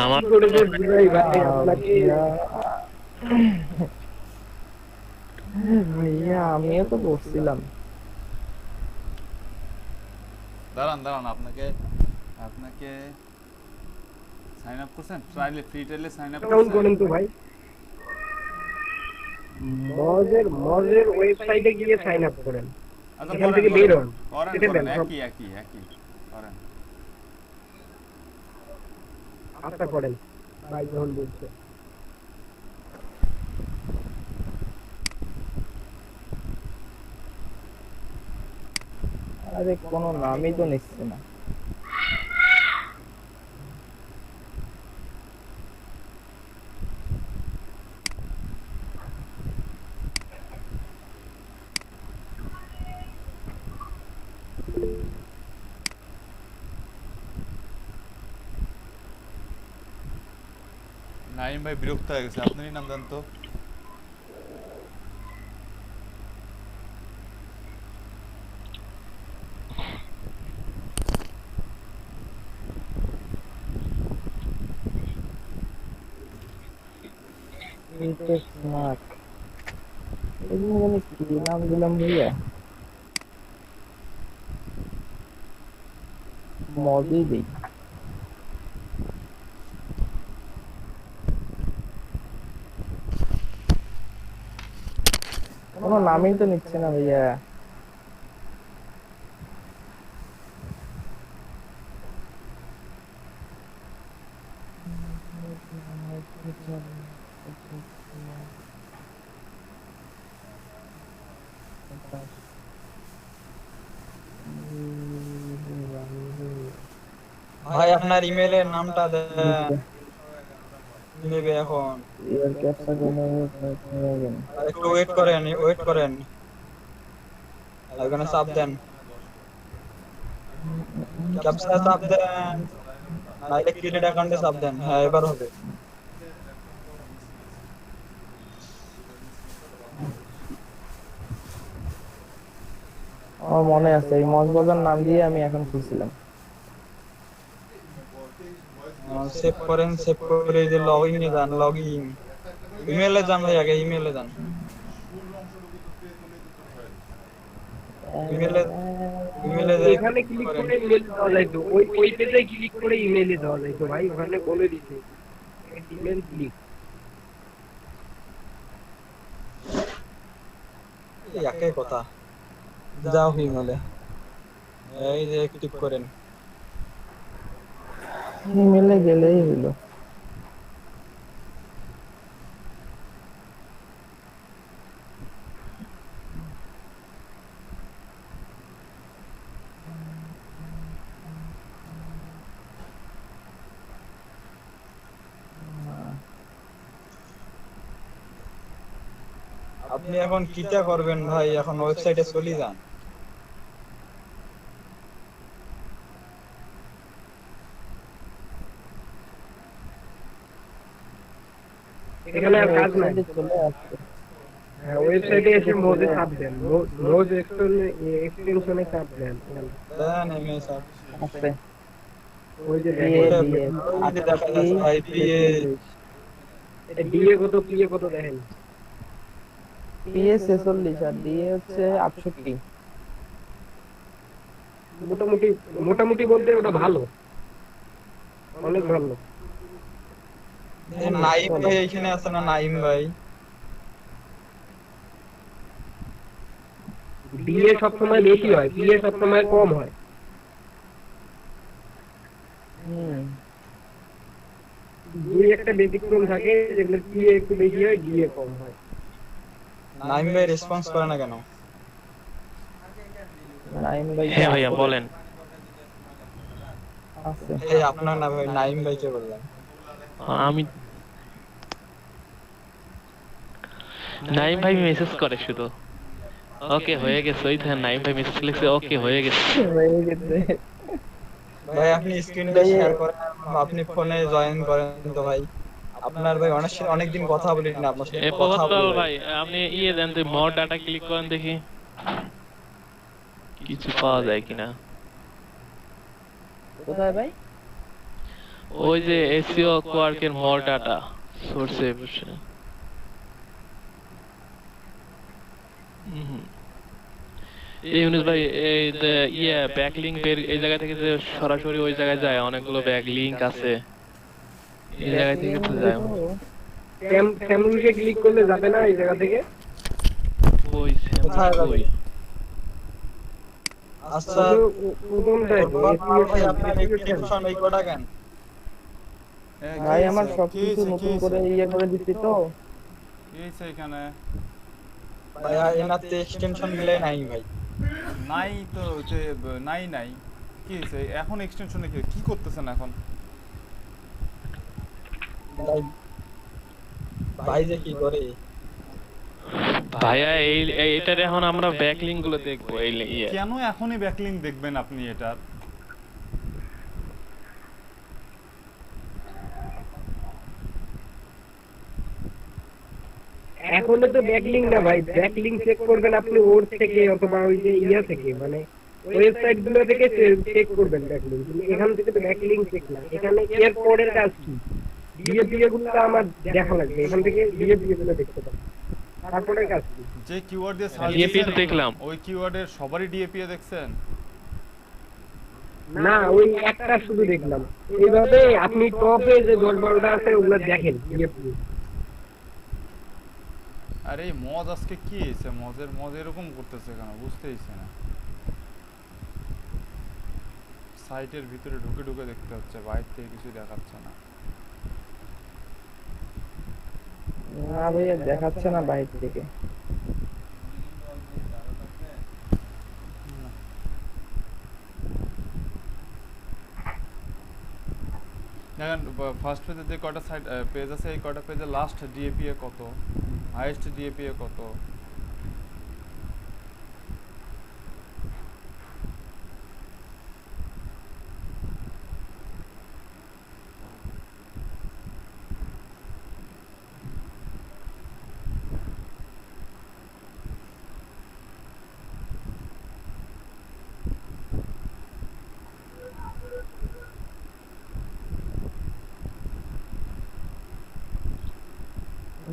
আমার কি করে যে বুঝাই ভাই আপনাকে? ভাইয়া আমিও তো করছিলাম। দাঁড়ান দাঁড়ান, আপনাকে আপনাকে সাইন আপ করছেন? ট্রায়ালে ফ্রি ট্রায়ালে সাইন আপ অ্যাকাউন্ট করছেন? করেন তো ভাই। মজের ওয়েবসাইটে গিয়ে সাইন আপ করেন, আচ্ছা এখান করেন থেকে বের করেন হন, করেন কেটে করেন, দেন সব। একই একই একই করেন। আশা করেন ভাই যখন বলছে। আরে কোনো নামই তো নিচ্ছে না। নাইম ভাই বিরক্ত হয়ে গেছে, আপনারই নাম দেন তো। এই তো স্মার্ট, এগুলো জানি কি নাম দিলাম ভাইয়া? মজই দিই। কোনো নামই তো নিচ্ছে না ভাইয়া। ভাই আপনার ইমেলের নামটা নেবে এখন। ইয়ার ক্যাপচা করে নেবেন। আর একটু ওয়েট করেন, ওখানে চাপ দেন, ক্যাপচা চাপ দেন, নাইলে ক্রিয়েট অ্যাকাউন্টে চাপ দেন। হ্যাঁ এবার হবে। আমার মনে আছে এই মজবাজার নাম দিয়ে আমি এখন খুলছিলাম। সেভ করে এই যে লগইন এ যান, লগইন ইমেলে যান ভাই, আগে ইমেলে যান, ইমেলে ইমেলে এখানে ক্লিক করে ইমেল দেওয়া যাইতো, ওই পেজে ক্লিক করে ইমেলে দেওয়া যাইতো ভাই, ওখানে বলে দিছে ইমেল ক্লিক। একই কথা, যাও ইমেলে, এই যে ক্লিক করেন। ইমেলে গেলেই হলো। আপনি এখন কিটা করবেন ভাই? এখন ওয়েবসাইটে চলে যান। এখানে আর কাজ নাই। চলে আসছে। হ্যাঁ, ওয়েবসাইটে এসে মোজে চাপ দেন, মোজ এক্সটেনশনে চাপ দেন। দেন এমএস স্যার, আছে ওই যে আগে দেখা যাচ্ছে ভাই পিএ ডিএ কত, পিএ কত দেখেন। পিএস 46 আর ডিএ হচ্ছে 68। মোটামুটি মোটামুটি বলতে ওটা ভালো, অনেক ভালো। নাইম ভাই এখানে আছে না? নাইম ভাই ডিএ সবসময় বেশি হয়, পিএ সবসময় কম হয়। দুই একটা ব্যতিক্রম থাকে, যেগুলো পিএ একটু বেশি হয়, ডিএ কম হয়। নাইম ভাই রেসপন্স করে না কেন? নাইম ভাই হ্যাঁ ভাইয়া বলেন। আছে। এই আপনার না ভাই, নাইম ভাইকে বললাম। আমি নাইম ভাই মেসেজ করে শুধু ওকে হয়ে গেছে, ওই দেখেন নাইম ভাই মেসেজ লিখছে ওকে হয়ে গেছে। হয়ে গেছে। ভাই আপনি স্ক্রিনটা শেয়ার করেন, আপনি ফোনে জয়েন করেন তো ভাই। আপনার ভাই অনেক দিন কথা বলি না আপনার সাথে, এ কথা প্রবত্তল বলি ভাই আপনি ইয়ে দেন তো, মোর ডাটা ক্লিক করেন দেখি কিছু পাওয়া যায় কিনা। কোথায় ভাই? ওই যে এসইও কোয়ার্কের মোর ডাটা সোর্সে বসে। এই ইউনুস ভাই এই যে ইয়ে ব্যাকলিংক এই জায়গা থেকে যে সরাসরি ওই জায়গায় যায়, অনেকগুলো ব্যাকলিংক আছে এই জায়গা থেকে তো যায়। ফ্যামিলিকে ক্লিক করলে যাবে না এই জায়গা থেকে? ওই কোথায় যাবে? ওই আচ্ছা প্রথমটাই তো, ভাই আপনার এক্সটেনশন এই কোডা কেন? ভাই আমার সবকিছু নতুন করে ইয়ে করে দিচ্ছি তো। এই এখানে ভাই এনাতে এক্সটেনশন মিলে নাই ভাই। নাই তো, যে নাই কি হয়েছে এখন? এক্সটেনশনে কি করতেছেন এখন? ভাই যে কি করে ভাইয়া এইটার এখন আমরা ব্যাকলিংক গুলো দেখবো। এই ইয়ে কেন এখনই ব্যাকলিংক দেখবেন আপনি এটার? এখনো তো ব্যাকলিংক না ভাই, ব্যাকলিংক চেক করবেন আপনি ওর থেকে অথবা ওই যে ইয়া থেকে, মানে ওয়েবসাইট গুলো থেকে চেক করবেন ব্যাকলিংক। এখান থেকে তো ব্যাকলিংক চেক না, এখানে এর পরের কাজ কি, ডিএপিএ গুলো আমার দেখা লাগবে, এখান থেকে ডিএপিএ গুলো দেখতে পাবেন, তারপরে কাজ কি। যে কিওয়ার্ড দিয়ে সার্চ ডিএপি তো দেখলাম। ওই কিওয়ার্ডের সবারই ডিএপিএ দেখছেন? না, ওই একটা শুধু দেখলাম। এইভাবে আপনি টপে যে 10-12টা আছে ওগুলো দেখেন ডিএপিএ। আরে এই মজ আজকে কি হয়েছে? মজ এরকম করতেছে কেন বুঝতেইছে না। সাইটের ভিতরে ঢুকে দেখতে হচ্ছে, বাইরে থেকে কিছু দেখাচ্ছে না। না ভাইয়া দেখাচ্ছে না বাইরে থেকে। দেখেন ফার্স্ট পেজে যে কয়টা সাইড পেজ আছে, এই কয়টা পেজে লাস্ট ডিএপিএ কত, হাইয়েস্ট ডিএপিএ কত।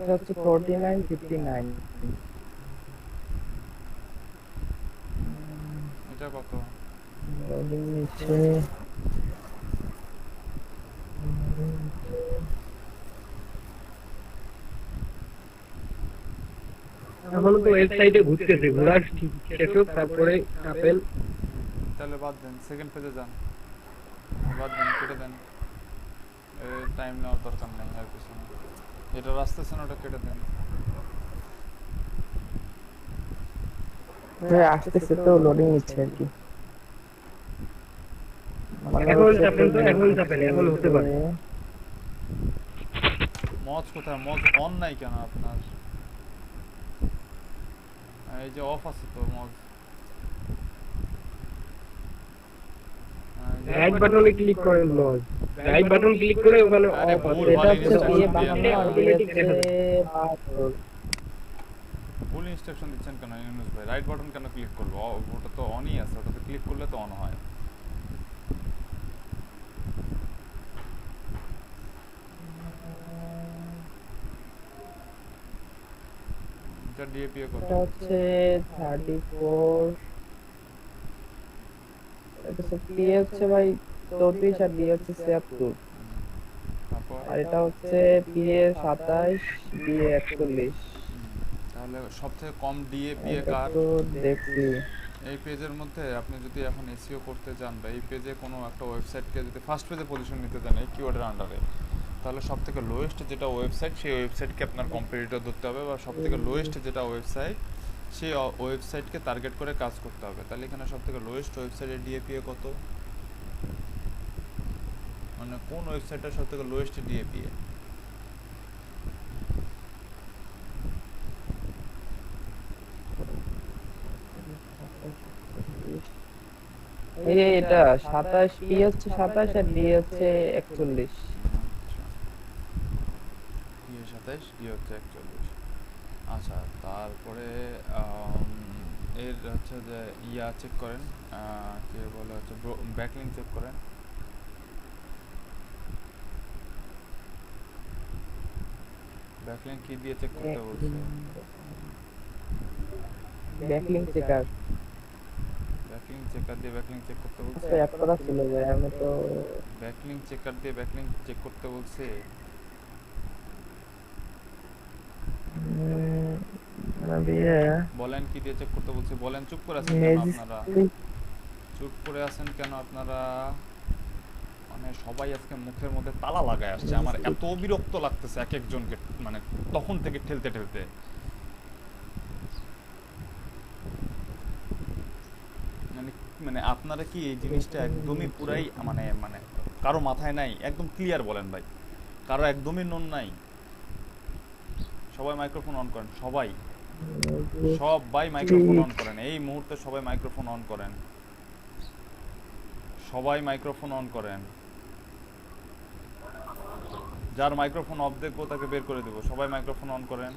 এটা হচ্ছে 4959। এটা কত? লোডিং নিচ্ছে। এখনো তো ওয়েবসাইটে ঘুরতেছে, ঘোরার শেষ হোক, তারপরে আপেল। তাহলে বাদ দেন, সেকেন্ড পেজে যান, বাদ দেন, কেটে দেন, টাইম নেওয়ার দরকার নেই আর কিছু না। যেটা আসতেছে না ওটা কেটে দেন। আসতেছে তো, লোডিং নিচ্ছে আর কি। এখন চাপেন তো, এখন চাপেন, এখন হতে পারে। মজ কোথায়? মজ অন নাই কেন আপনার? এই যে অফ আছে তো মজ। রাইট বাটনে ক্লিক করেন, লজ রাইট বাটন ক্লিক করে ওখানে আরে অফ ভুল আছে। এটা হচ্ছে instruction দিয়ে দিয়ে বানানো দেন। আর দিয়েছে 72। ভুল ইনস্ট্রাকশন দিচ্ছেন কেন ইউনুস ভাই? রাইট বাটন কেন ক্লিক করবো? ওটা তো অনই আছে, ওটাতে ক্লিক করলে তো অন হয়। এটা ডিএপিএ কত? এটা হচ্ছে 34। এটা হচ্ছে পি হচ্ছে ভাই 34 আর ডি হচ্ছে 76। তারপর আর এটা হচ্ছে পি এ 27, ডি এ 41। তাহলে সবথেকে কম ডিএপিএ এটা কার? তো দেখছি। এই পেজের মধ্যে আপনি যদি এখন এসইও করতে যান বা এই পেজে কোনো একটা ওয়েবসাইটকে যদি ফার্স্ট পেজে পজিশন নিতে চান এই কিওয়ার্ডের আন্ডারে, তাহলে সবথেকে লোয়েস্ট যেটা ওয়েবসাইট সেই ওয়েবসাইটকে আপনার কম্পিটিটর ধরতে হবে, বা সবথেকে লোয়েস্ট যেটা ওয়েবসাইট সেই ওয়েবসাইটকে টার্গেট করে কাজ করতে হবে। তাহলে এখানে সবথেকে লোয়েস্ট ওয়েবসাইটের ডিএপিএ কত, মানে কোন ওয়েবসাইটটার সবথেকে লোয়েস্ট ডিএপিএ? এই যে এটা 27, পি হচ্ছে 27 আর ডি হচ্ছে 41। ডি 27, ডি হচ্ছে 41। আচ্ছা, তারপরে এর হচ্ছে যে ইয়া চেক করেন, কি বলে হচ্ছে ব্যাকলিংক চেক করেন। ব্যাকলিংক কি দিয়ে চেক করতে বলছে? ব্যাকলিংক চেকার ব্যাকলিংক চেকার দিয়ে ব্যাকলিংক চেক করতে বলছে। তো অ্যাড করা ছিল ভাই, আমি তো ব্যাকলিংক চেকার দিয়ে ব্যাকলিংক চেক করতে বলছে। বলেন কি দিয়ে চেক করতে বলছে? বলেন। চুপ করে আছেন কেন আপনারা? চুপ করে আছেন কেন আপনারা? মানে সবাই আজকে মুখের মধ্যে তালা লাগায় আসছে, আমার এত বিরক্ত লাগতেছে এক একজনকে, মানে তখন থেকে ঠেলতে ঠেলতে। মানে মানে আপনারা কি এই জিনিসটা একদমই পুরাই মানে মানে কারো মাথায় নাই? একদম ক্লিয়ার বলেন ভাই, কারো একদমই নুন নাই? সবাই মাইক্রোফোন অন করেন, সবাই সবাই মাইক্রোফোন অন করেন এই মুহূর্তে, সবাই মাইক্রোফোন অন করেন, সবাই মাইক্রোফোন অন করেন। যার মাইক্রোফোন অফ দেখবো তাকে বের করে দেবো। সবাই মাইক্রোফোন অন করেন।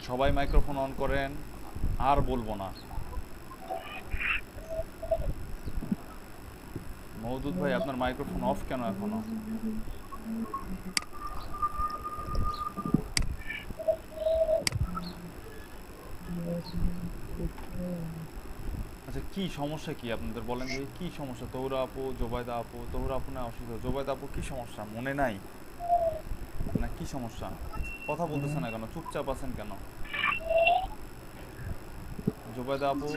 সবাই মাইক্রোফোন অন করেন, আর বলবো না। মওদুদ ভাই, আপনার মাইক্রোফোন অফ কেন এখনো? আচ্ছা, কি সমস্যা কি আপনাদের বলেন যে কি সমস্যা? তৌরা আপু, জোবায়দা আপু, তৌরা আপু না অসুস্থ, জোবায়দা আপু কি সমস্যা? মনে নাই না? কি সমস্যা? কথা বলতেছেন না কেন? চুপচাপ আছেন কেন? জোবায়দা আপু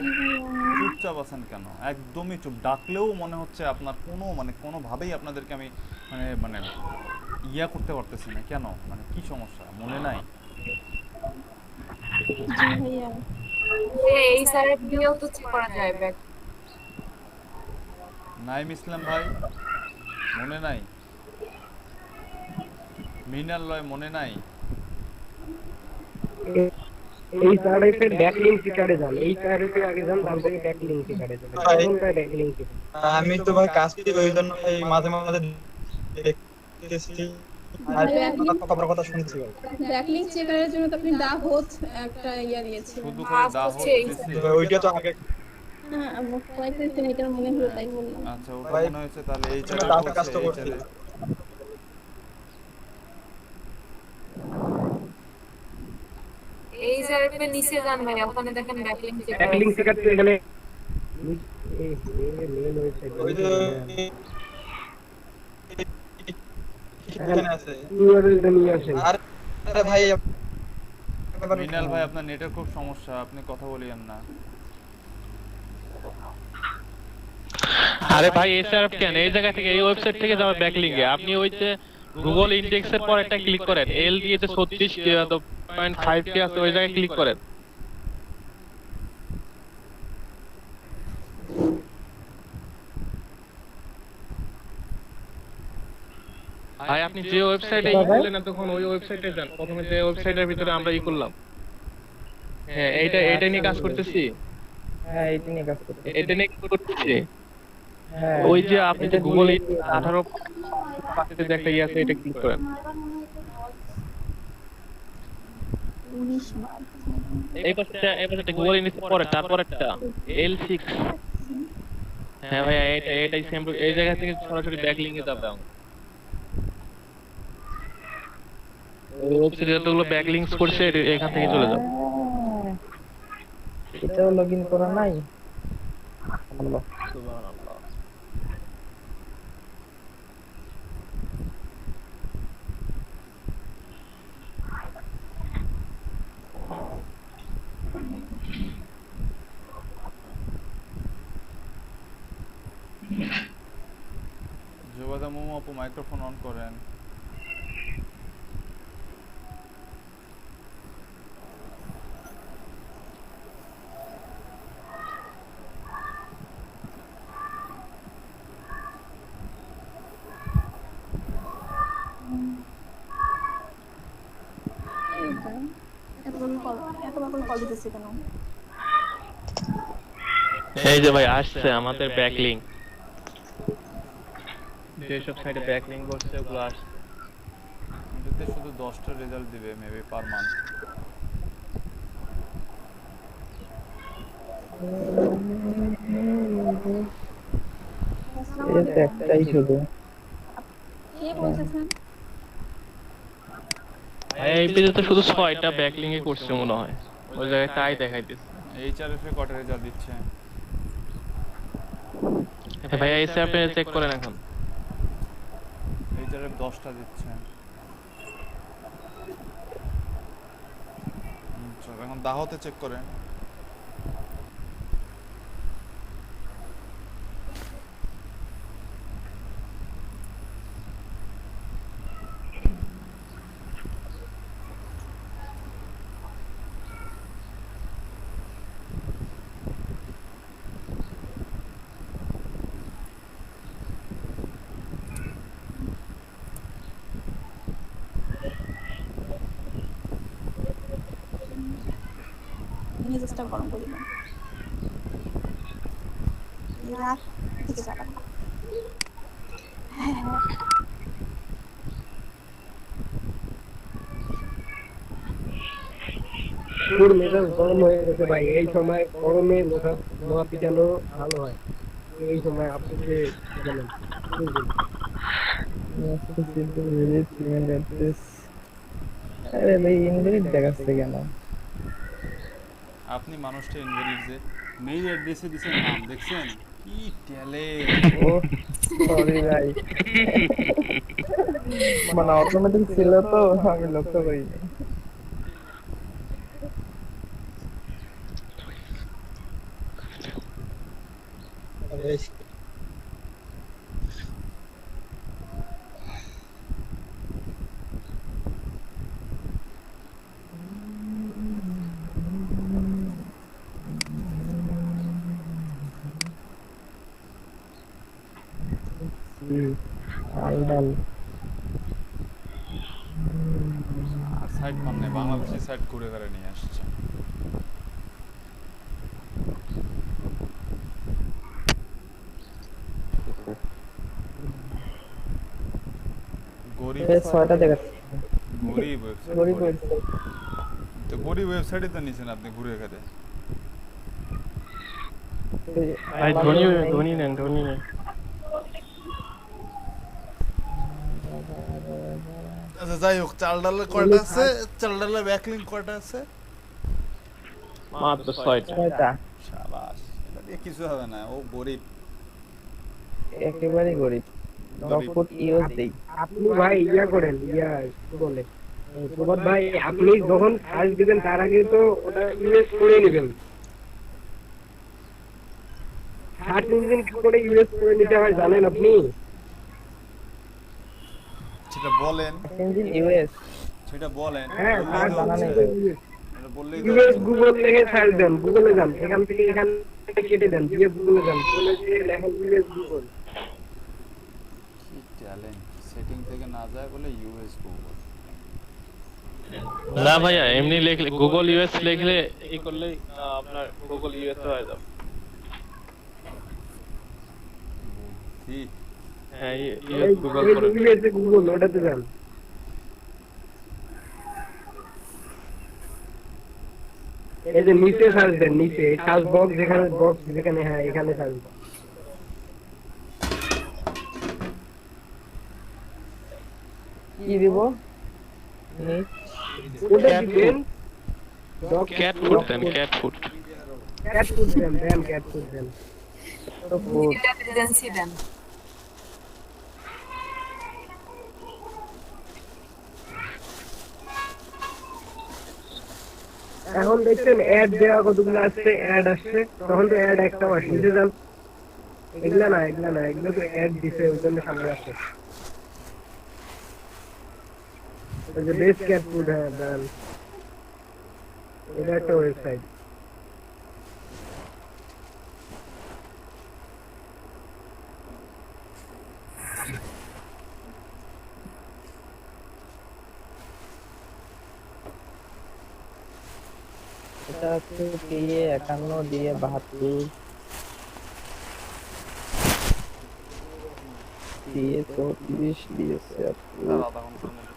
চুপচাপ আছেন কেন? একদমই চুপ। ডাকলেও মনে হচ্ছে আপনার কোনো মানে কোনোভাবেই আপনাদেরকে আমি মানে মানে ইয়া করতে পারতেছি না কেন? মানে কি সমস্যা? মনে নাই? জি ভাইয়া। এই স্যারের দিয়েও তো চেক করা যায় ব্যাক। নাইম ইসলাম ভাই মনে নাই? মিনাল লয় মনে নাই? এই সার্ভিসের ব্যাকলিংক শিকারে যান, এই সার্ভিসের আগে যান, তারপরে ব্যাকলিংক শিকারে যান। কোনটায় ব্যাকলিংক শিকারে? আমি তো ভাই কাজ করি, ওই জন্য ভাই মাঝে মাঝে দেখতেছি আর খবর কথা শুনছি ভাই। ব্যাকলিংক চেকারের জন্য তো আপনি দা হোচ একটা ইয়া দিয়েছে। শুধু করে কাজ দাহ হচ্ছে এই দিছি। ওইটা তো আগে হ্যাঁ আমার কয়েকদিন এটা মনে হলো তাই বললাম। আচ্ছা ওটা ভাই, মনে হয়েছে তাহলে এই আমি দাহটা কাজটা করছি। এই স্যারের নিচে যান ভাই, ওখানে দেখেন ব্যাকলিংক চেক করা ব্যাকলিংক আছে। শিকার তো এখানে মেল হয়েছে। ওই যে এখানে আছে। ইউআরএলটা নিয়ে আসেন। আরে ভাই মিনাল ভাই আপনার নেটের খুব সমস্যা, আপনি কথা বলিয়েন না। আরে ভাই এসআরএফ কেন এই জায়গা থেকে এই ওয়েবসাইট থেকে যাবে ব্যাকলিংকে, আপনি ওই যে গুগল ইন্ডেক্সের পর একটা ক্লিক করেন, এল দিয়ে যে 36.5 কে আছে ওই জায়গায় ক্লিক করেন। ভাই আপনি যে ওয়েবসাইটে করলেন না তখন ওই ওয়েবসাইটে যান, প্রথমে যে ওয়েবসাইটের ভিতরে আমরা করলাম। হ্যাঁ এইটা নিয়ে কাজ করতেছি, হ্যাঁ এটা নিয়ে কাজ করতে। এটা নিয়ে কাজ করতেছি। হ্যাঁ ওই যে আপনি যে গুগল 18 পাশে যে একটা ইয়ে আছে এটা ক্লিক করেন। 19 বার। এই পাশে গুগল ইন্ডেক্সের পরে তারপরেরটা L6। হ্যাঁ ভাই এটাই সেম, এই জায়গা থেকে সরাসরি ব্যাকলিংকে যাবে। ওই ওয়েবসাইটে যতগুলো ব্যাকলিংকস করছে এখান থেকে চলে যাবে। এটাও লগইন করা নাই। আল্লাহ সুবহানাল্লাহ। জোবাদা মোমো আপু মাইক্রোফোন অন করেন। এতবার করে কল দিতেছে কেন? এই যে ভাই আসছে আমাদের ব্যাকলিংক, যেসব সাইটে ব্যাকলিংক করছে ওগুলো আসছে। এটাতে শুধু 10টা রেজাল্ট দিবে মেবি পার মান্থ। এটা একটাই শুধু। কে বলতেছেন? এই পেজে তো শুধু 6টা ব্যাকলিংকই করছে মনে হয়, ওই জায়গায় তাই দেখাইতেছে। এইচআরএফ এ কটা রেজাল্ট দিচ্ছে? ভাইয়া এসে আপনি চেক করেন এখন। এইচআরএফ 10টা দিচ্ছে। আচ্ছা এখন দাহতে চেক করেন। মেজাজটা গরম করে দিলাম। রাত থেকে যাবা। পুরো মেজাজ গরম হয়ে গেছে ভাই। এই সময় গরমে লোহা পিটানো ভালো হয়। এই সময় আপনি যে জানেন আরে ভাই ইনভ্যালিড দেখাচ্ছে কেন? আপনি মানুষটা ইনভ্যালিড যে মেইল অ্যাড্রেসে দিছেন নাম দেখছেন কি ট্যালেন্ট। ও সরি ভাই, মানে অটোমেটিক ছিল তো আমি লক্ষ্য করিনি। নেন। আর সাইট পান নাই, বাংলাদেশি সাইট ঘুরে ঘুরে নিয়ে আসছে। গরিব এই 6টা দেখাচ্ছে। গরিব ওয়েবসাইট, গরিব গরিব। website। তো গরিব ওয়েবসাইটে তো নিছেন আপনি ঘুরে ঘুরে। ভাই ধনী নেন। আচ্ছা যাই হোক, চাল ডালের কয়টা আছে? চাল ডালের ব্যাকলিংক কয়টা আছে? মাত্র 6টা। 6টা শাবাশ, এটা দিয়ে কিছু হবে না, ও গরিব। একেবারে গরিব। ডকফুট ইউজ দেই। আপনি ভাই ইয়া করেন, কি বলে প্রভাত ভাই, আপনি যখন সার্চ দিবেন তার আগে তো ওটা ইউএস করে নেবেন। সার্চ ইঞ্জিন করে ইউএস করে নিতে হয় জানেন আপনি? সেটা বলেন, ইঞ্জিন ইউএস। সেটা বলেন। হ্যাঁ, বললেই তো সার্চ হচ্ছে। এটা বললেই তো ইউএস হচ্ছে। গুগল লিখে সার্চ দেন, গুগলে যান, এখান থেকে এখানে কেটে দেন, দিয়ে গুগলে যান, গুগলে গিয়ে লেখেন ইউএস গুগল। কি ট্যালেন্ট, সেটিং থেকে না যায় বলে ইউএস গুগল। না ভাইয়া, এমনি লিখলে গুগল ইউএস লিখলে এই করলেই আপনার গুগল ইউএস হয়ে যাবে। কি হ্যাঁ, ইউএস গুগল করে। ইউএস গুগল ওটাতে যান। এই যে নিচে সার্চ দেন, নিচে সার্চ বক্স যেখানে হ্যাঁ এখানে সার্চ দেন। কি দিব? নিচ ওটা দিবেন ক্যাট ফুড দেন, ক্যাট ফুড। ক্যাট ফুড দেন, ক্যাট ফুড দেন। তো ফুড। এটা এজেন্সি দেন। এখন দেখছেন অ্যাড দেওয়া কতগুলো আসছে, অ্যাড আসছে, তখন তো অ্যাড একটাও আসে, নিচে যান। এগুলা না, এগুলো তো অ্যাড দিছে ওই জন্য সামনে আসছে। ওই যে বেস্ট ক্যাট ফুড, হ্যাঁ দেন, এটা একটা ওয়েবসাইট। এটা হচ্ছে দিয়ে 51 দিয়ে 72 দিয়ে 34 দিয়ে 76। আধা ঘন্টার মধ্যে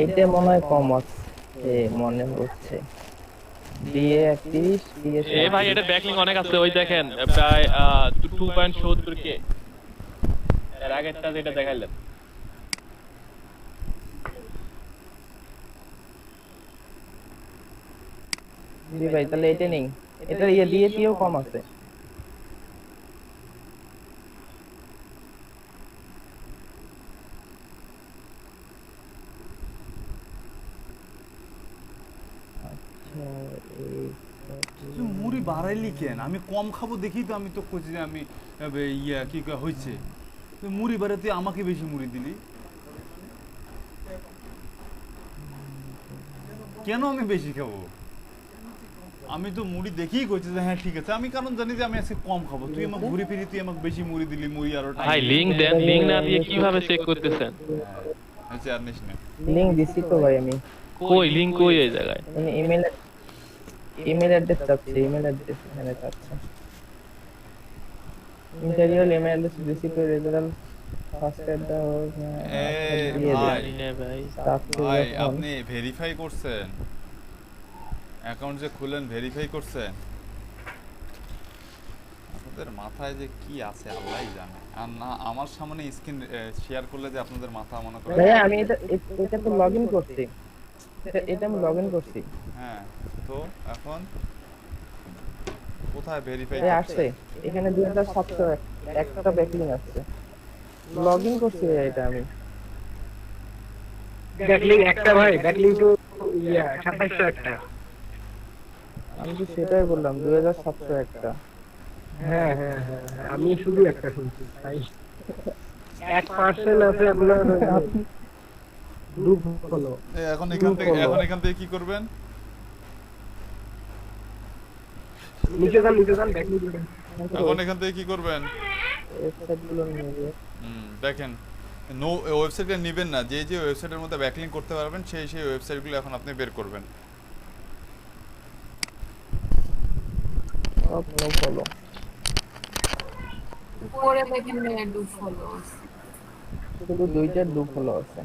এইটা মনে হয় কম আছে মনে হচ্ছে। দিয়ে 31 দিয়ে এ ভাই, এটা ব্যাকলিং অনেক আছে, ওই দেখেন প্রায় 2.70 কে। এর আগেরটা যেটা দেখাইলেন। জি ভাই, তাহলে এটা নেই। এটা ইয়ে দিয়ে দিয়েও কম আছে। তুই মুড়ি বাড়াইলি কেন? আমি কম খাবো দেখি তো, আমি তো কইছি যে আমি ইয়া কি কয় হইছে। তুই মুড়ি বাড়ে তুই আমাকে বেশি মুড়ি দিলি কেন? আমি বেশি খাবো? আমি তো মুড়ি দেখেই কইছি যে হ্যাঁ ঠিক আছে, আমি কারণ জানি যে আমি আজকে কম খাবো। তুই আমাকে ঘুরি ফিরি তুই আমাকে বেশি মুড়ি দিলি, মুড়ি আরো ভাই লিংক দেন, লিংক না দিয়ে কিভাবে চেক করতেছেন? আচ্ছা আর নিস না। লিংক দিছি তো ভাই আমি। কই লিংক, কই এই জায়গায়? মানে ইমেল অ্যাড্রেস চাচ্ছে, ইমেল অ্যাড্রেস এখানে চাচ্ছে। Enter your email address receive result first at the ভাই ভাই আপনি ভেরিফাই করছেন? অ্যাকাউন্ট যে খুলেন ভেরিফাই করছেন? আপনাদের মাথায় যে কি আছে আল্লাহই জানে। আর না আমার সামনে স্ক্রিন শেয়ার করলে যে আপনাদের মাথা মনে করে। ভাই আমি এটা তো লগইন করছি। এটা আমি লগইন করছি। হ্যাঁ, তো এখন কোথায় ভেরিফাই এই আসছে এখানে 2700 একটা ব্যাকলিং আসছে। লগইন করছি এটা আমি। ব্যাকলিং একটা ভাই, ব্যাকলিং তো 2700 একটা। আমি তো সেটাই বললাম 2700 একটা। হ্যাঁ হ্যাঁ হ্যাঁ হ্যাঁ, আমি শুধু একটা শুনছি ভাই 1% আছে আপনার গ্রুপ ফলো এখন Group follow. এখান থেকে কি করবেন? নিচে যান ব্যাক নিচে যান। এখন এখান থেকে কি করবেন? ওয়েবসাইট গুলো নেবে। দেখেন ওয়েবসাইটটা নেবেন না, যে যে ওয়েবসাইটের মধ্যে ব্যাকলিংক করতে পারবেন সেই ওয়েবসাইটগুলো এখন আপনি বের করবেন। সব নো ফলো। উপরে দেখেন ডু ফলো শুধু দুইটা ডু ফলো আছে।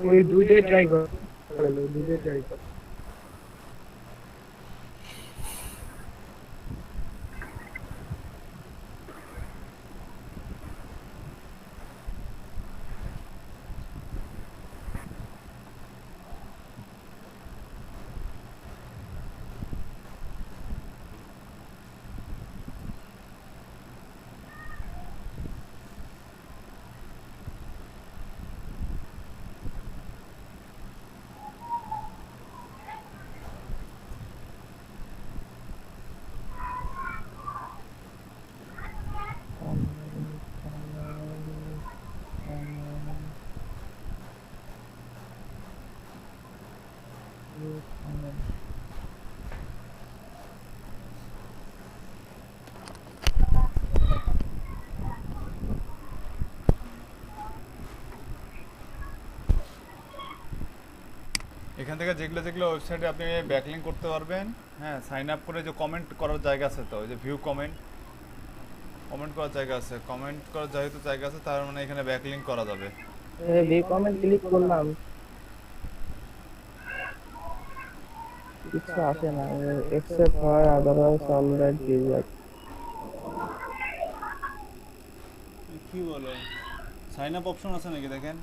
ওই দুইটাই ট্রাই করো দুইটাই ট্রাই করো এখান থেকে যেগুলো ওয়েবসাইটে আপনি ব্যাকলিংক করতে পারবেন, হ্যাঁ সাইন আপ করে যে কমেন্ট করার জায়গা আছে, তো ওই যে ভিউ কমেন্ট করার জায়গা আছে, কমেন্ট করার যেহেতু জায়গা আছে তার মানে এখানে ব্যাকলিংক করা যাবে। এই কমেন্ট ক্লিক করলাম, কিছু আসে না। এক্সেপ্ট হয় আদারওয়াইজ অলরাইট রিজেক্ট। কি বলে সাইন আপ অপশন আছে নাকি দেখেন?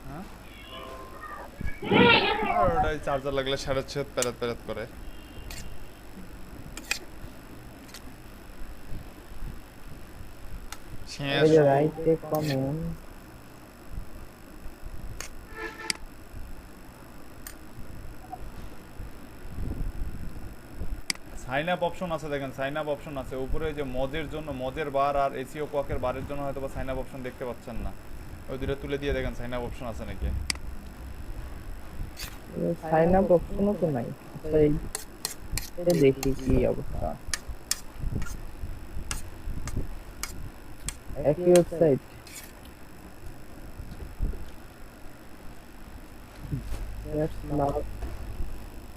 হ্যাঁ আর ওটাই চার্জার লাগলে সাড়ে ছেদ প্যারাত করে। এই যে right take comment, sign up option আছে দেখেন, সাইন আপ অপশন আছে উপরে, যে মজের জন্য মজের বার আর এসিও কোয়াকের বারের জন্য হয়তো বা সাইন আপ অপশন দেখতে পাচ্ছেন না, ওই দুটো তুলে দিয়ে দেখেন সাইন আপ অপশন আছে নাকি। সাইন আপ অপশনও তো নাই। আচ্ছা এই দেখি কি অবস্থা। একই ওয়েবসাইট,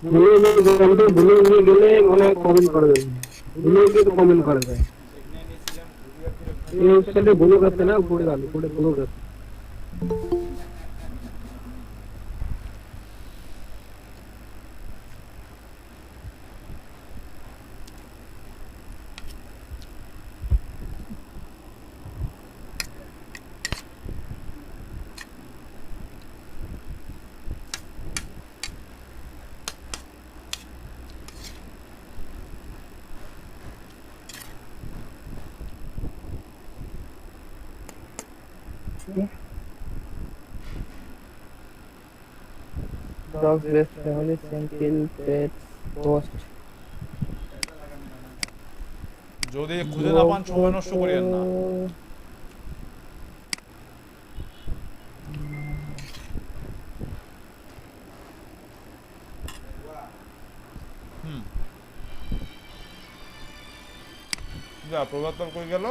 ভুলে গেলে মনে কমেন্ট করে দেবেন, ভুলে গিয়ে কমেন্ট করে দেয়। এই ওয়েবসাইটে ব্লগ আছে না, উপরে ব্লগ আছে। dogs best family simple pets post। যদি খুঁজে না পান সময় নষ্ট করিয়েন না। যা প্রভাতর কই গেল?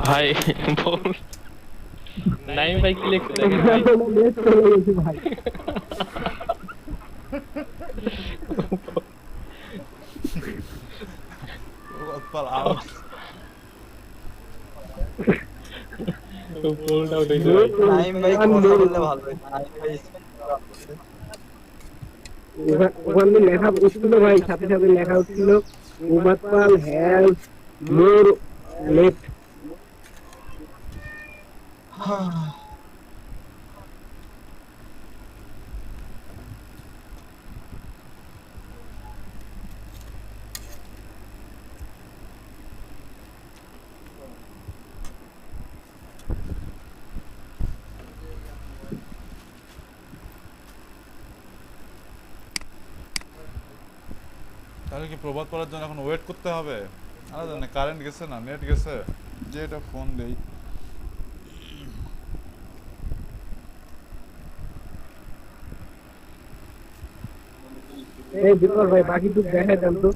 ভাই নাইম ভাই কি লিখছে দেখেন ভাই। প্রভাতপাল আউট। ফুলটা উঠেছে নাইম ভাই কথা বললে ভালো হয়। নাইম ভাই ওখানে লেখা উঠছিল ভাই, সাথে সাথে লেখা উঠছিল উবাতপাল হ্যাজ মোর লেফট। তাহলে কি প্রবাদ পড়ার জন্য এখন ওয়েট করতে হবে? আরে না, কারেন্ট গেছে না, নেট গেছে, যে এটা ফোন দেই। এই বিকল ভাই বাকি তো দেখা দেন তো,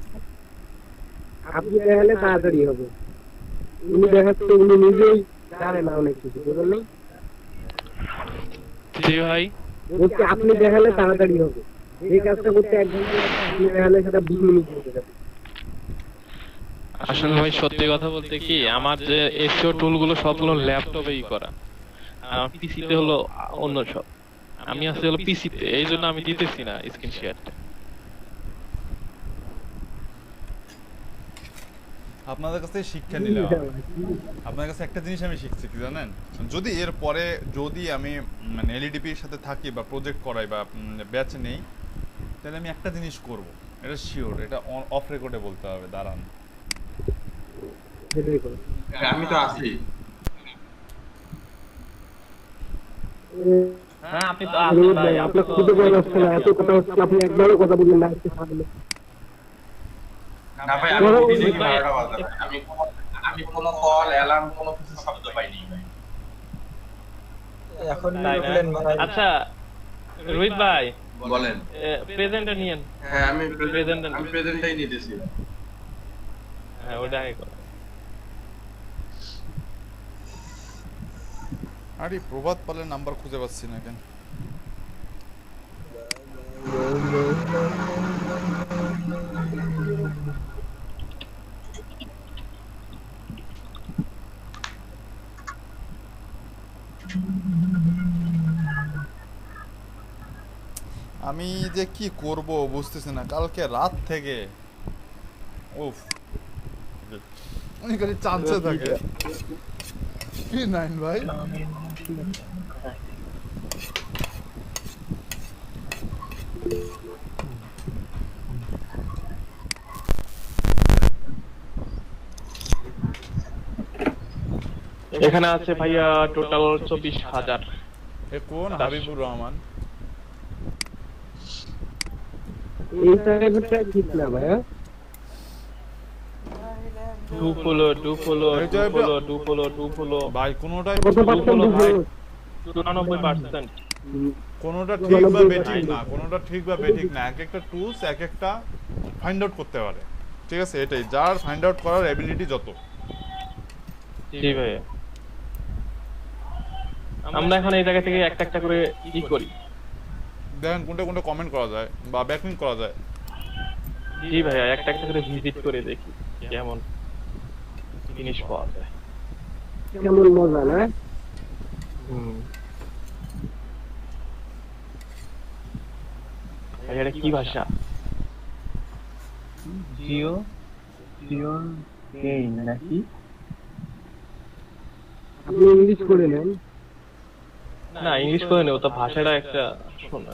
আপনি দেখালে তাড়াতাড়ি হবে। উনি দেখাচ্ছে, উনি নিজেই জানে না অনেক কিছু, বুঝলেন? জি ভাই, বলছি আপনি দেখালে তাড়াতাড়ি হবে। এই কাজটা করতে 1 ঘন্টা লাগে, আপনি দেখালে সেটা 20 মিনিট হয়ে যাবে। আসলে ভাই সত্যি কথা বলতে কি, আমার যে এসইও টুল গুলো সবগুলো ল্যাপটপেই করা, আর পিসিতে হলো অন্য সব। আমি আছি হলো পিসিতে, এই জন্য আমি দিতেছি না স্ক্রিন শেয়ার। আপনাদের কাছ থেকে শিক্ষা নিলাম। আপনার কাছে একটা জিনিস আমি শিখছি কি জানেন, যদি এর পরে যদি আমি মানে এলইডিপির সাথে থাকি বা প্রজেক্ট করাই বা ব্যাচ নেই, তাহলে আমি একটা জিনিস করব, এটা শিওর, এটা অফ রেকর্ডে বলতে হবে। দাঁড়ান, সেটাই করো। আমি তো আছি। হ্যাঁ আপনি তো রোদ ভাই, আপনার খুঁজে পাওয়া যাচ্ছে না, এত কথা হচ্ছে, আপনি একবারও কথা বললেন না, একটু ছাড়লে। না ভাই, আমি বুঝি কি 12টা বাজে। আমি কোনো কল অ্যালার্ম কোনো কিছু শব্দ পাইনি ভাই। এখন তাই না? উঠলেন ভাই। আচ্ছা রোহিত ভাই, বলেন। প্রেজেন্টটা নিয়েন। হ্যাঁ আমি Present আমি প্রেজেন্টটাই নিতেছি। হ্যাঁ ওটা আগে করো। আরে প্রভাত পালের নাম্বার খুঁজে পাচ্ছি না কেন? আমি যে কি করব বুঝতেছি না, কালকে রাত থেকে উফ, উনি খালি চান্সে থাকে। কি নাইন ভাই? এখানে আছে ভাইয়া টোটাল 24,000। এ কোন হাবিবুর রহমান? এই টাইপেরটা ঠিক না ভাইয়া। ডুফলো ভাই কোনোটাই কত পার্সেন্ট ভাই, ডিফারেন্স? 94%। কোনোটা ঠিক বা বেঠিক না, কোনোটা ঠিক বা বেঠিক না। এক একটা টুলস এক একটা ফাইন্ড আউট করতে পারে, ঠিক আছে? এটাই, যার ফাইন্ড আউট করার এবিলিটি যত। জি ভাই, আমরা এখন এই জায়গা থেকে একটা একটা করে ই করি। দেখেন কোনটা কোনটা কমেন্ট করা যায় বা ব্যাকলিং করা যায়। জি ভাইয়া, একটা একটা করে ভিজিট করে দেখি কেমন জিনিস পাওয়া যায়। কেমন মজা না? ভাই এটা কি ভাষা? জিও গেইন নাকি? আপনি ইংলিশ করে নেন। না ইংলিশ করে নেও, তো ভাষাটা একটা শোনা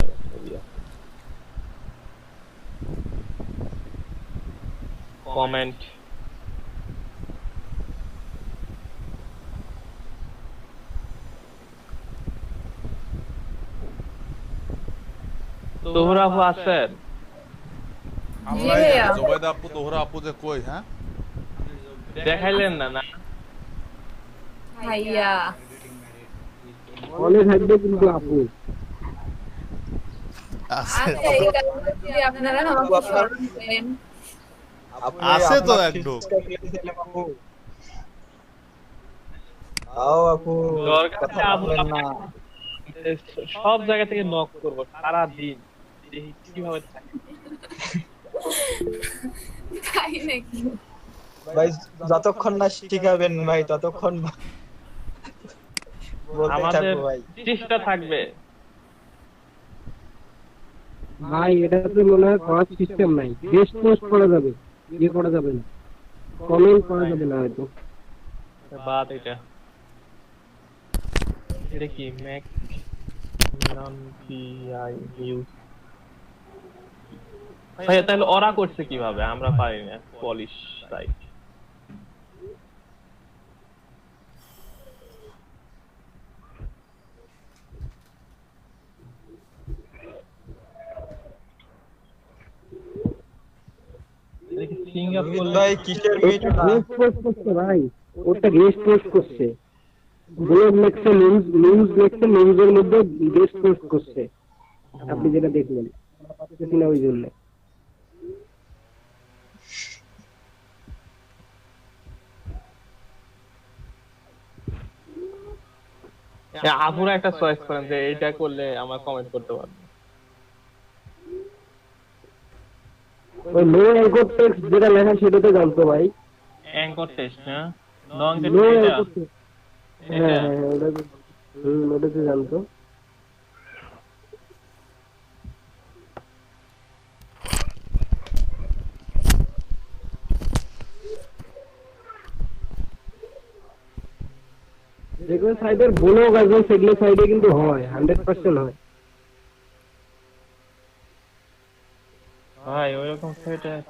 কমেন্ট। তোহরা আপু আছেন? আমরা এই ভাইয়া। জুবাইদা আপু তোহরা আপু যে কই, হ্যাঁ দেখাইলেন না না? ভাইয়া মনে থাকবে কিন্তু আপু। আচ্ছা, এই কারণে যদি আপনারা আমাকে স্মরণ করেন। আপনি আছে তো আপনার একটু। ফিজিক্সটা পেয়েছিলেন আপু। তাও আপু দরকার কথা আপু বললেন না। সব জায়গা থেকে নক করবো সারা দিন, দেখি কিভাবে থাকে। তাই নাকি? ভাই যতক্ষণ না শিখাবেন ভাই ততক্ষণ বলতে আমাদের থাকবো ভাই। চেষ্টা থাকবে। ভাই এটা তো মনে হয় করার সিস্টেম নাই, বেস্ট পোস্ট করা যাবে, ইয়ে করা যাবে না, কমেন্ট করা যাবে না হয়তো। বাদ এটা এটা কি ম্যাক নন পিআই নিউজ ভাই, তাহলে ওরা করছে কিভাবে, আমরা পারি না? Polish right. সিঙ্গাপুর ভাই কিসের মিট ওটা গেস্ট পোস্ট করছে ভাই, ওটা গেস্ট পোস্ট করছে, ব্লগ লেখছে, নিউজ লেখছে, নিউজের মধ্যে গেস্ট পোস্ট করছে, আপনি যেটা দেখলেন পাচ্ছেন না ওই জন্য। আপুরা একটা চয়েস করেন যে এইটা করলে আমার কমেন্ট করতে পারবে। ওই নো অ্যাঙ্কর টেক্সট যেটা লেখা সেটাতে জানতো ভাই। অ্যাঙ্কর টেস্ট, হ্যাঁ লং নো টেস্ট এটা অ্যাঙ্কর টেক্সট, হ্যাঁ হ্যাঁ হ্যাঁ, ওটাতে জানতো। যেগুলো সাইডের ব্লগ আছে সেগুলো সাইডে কিন্তু হয়, 100% হয়। ভাই ওইরকম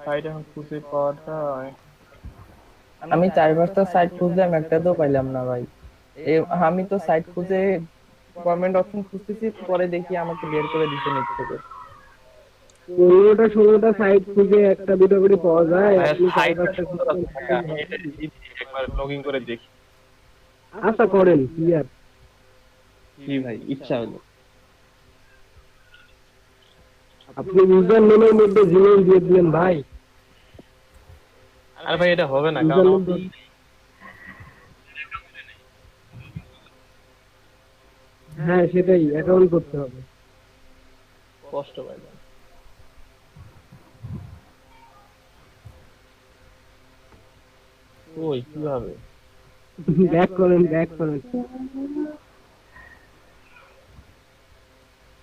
সাইট এখন খুঁজে পাওয়া যায়। আমি 4-5টা সাইট খুঁজলাম, একটাতেও পাইলাম না ভাই। আমি তো সাইট খুঁজে কমেন্ট অপশন খুঁজতেছি, পরে দেখি আমাকে বের করে দিতে নেট থেকে। 15টা-16টা সাইট খুঁজে একটা দুটো করে পাওয়া যায়। আপনি সাইটটা 4-5টা সুন্দর আছে, আমি এটা একবার লগইন করে দেখি। আশা করেন কি আর। কি ভাই ইচ্ছা হলো। আপনি ইউজার নেমের মধ্যে জিমেইল দিয়ে দিলেন ভাই। আর ভাই এটা হবে না, কারণ হ্যাঁ সেটাই, অ্যাকাউন্ট করতে হবে। কষ্ট পাই না। ওই কিভাবে ব্যাক করেন, ব্যাক করেন,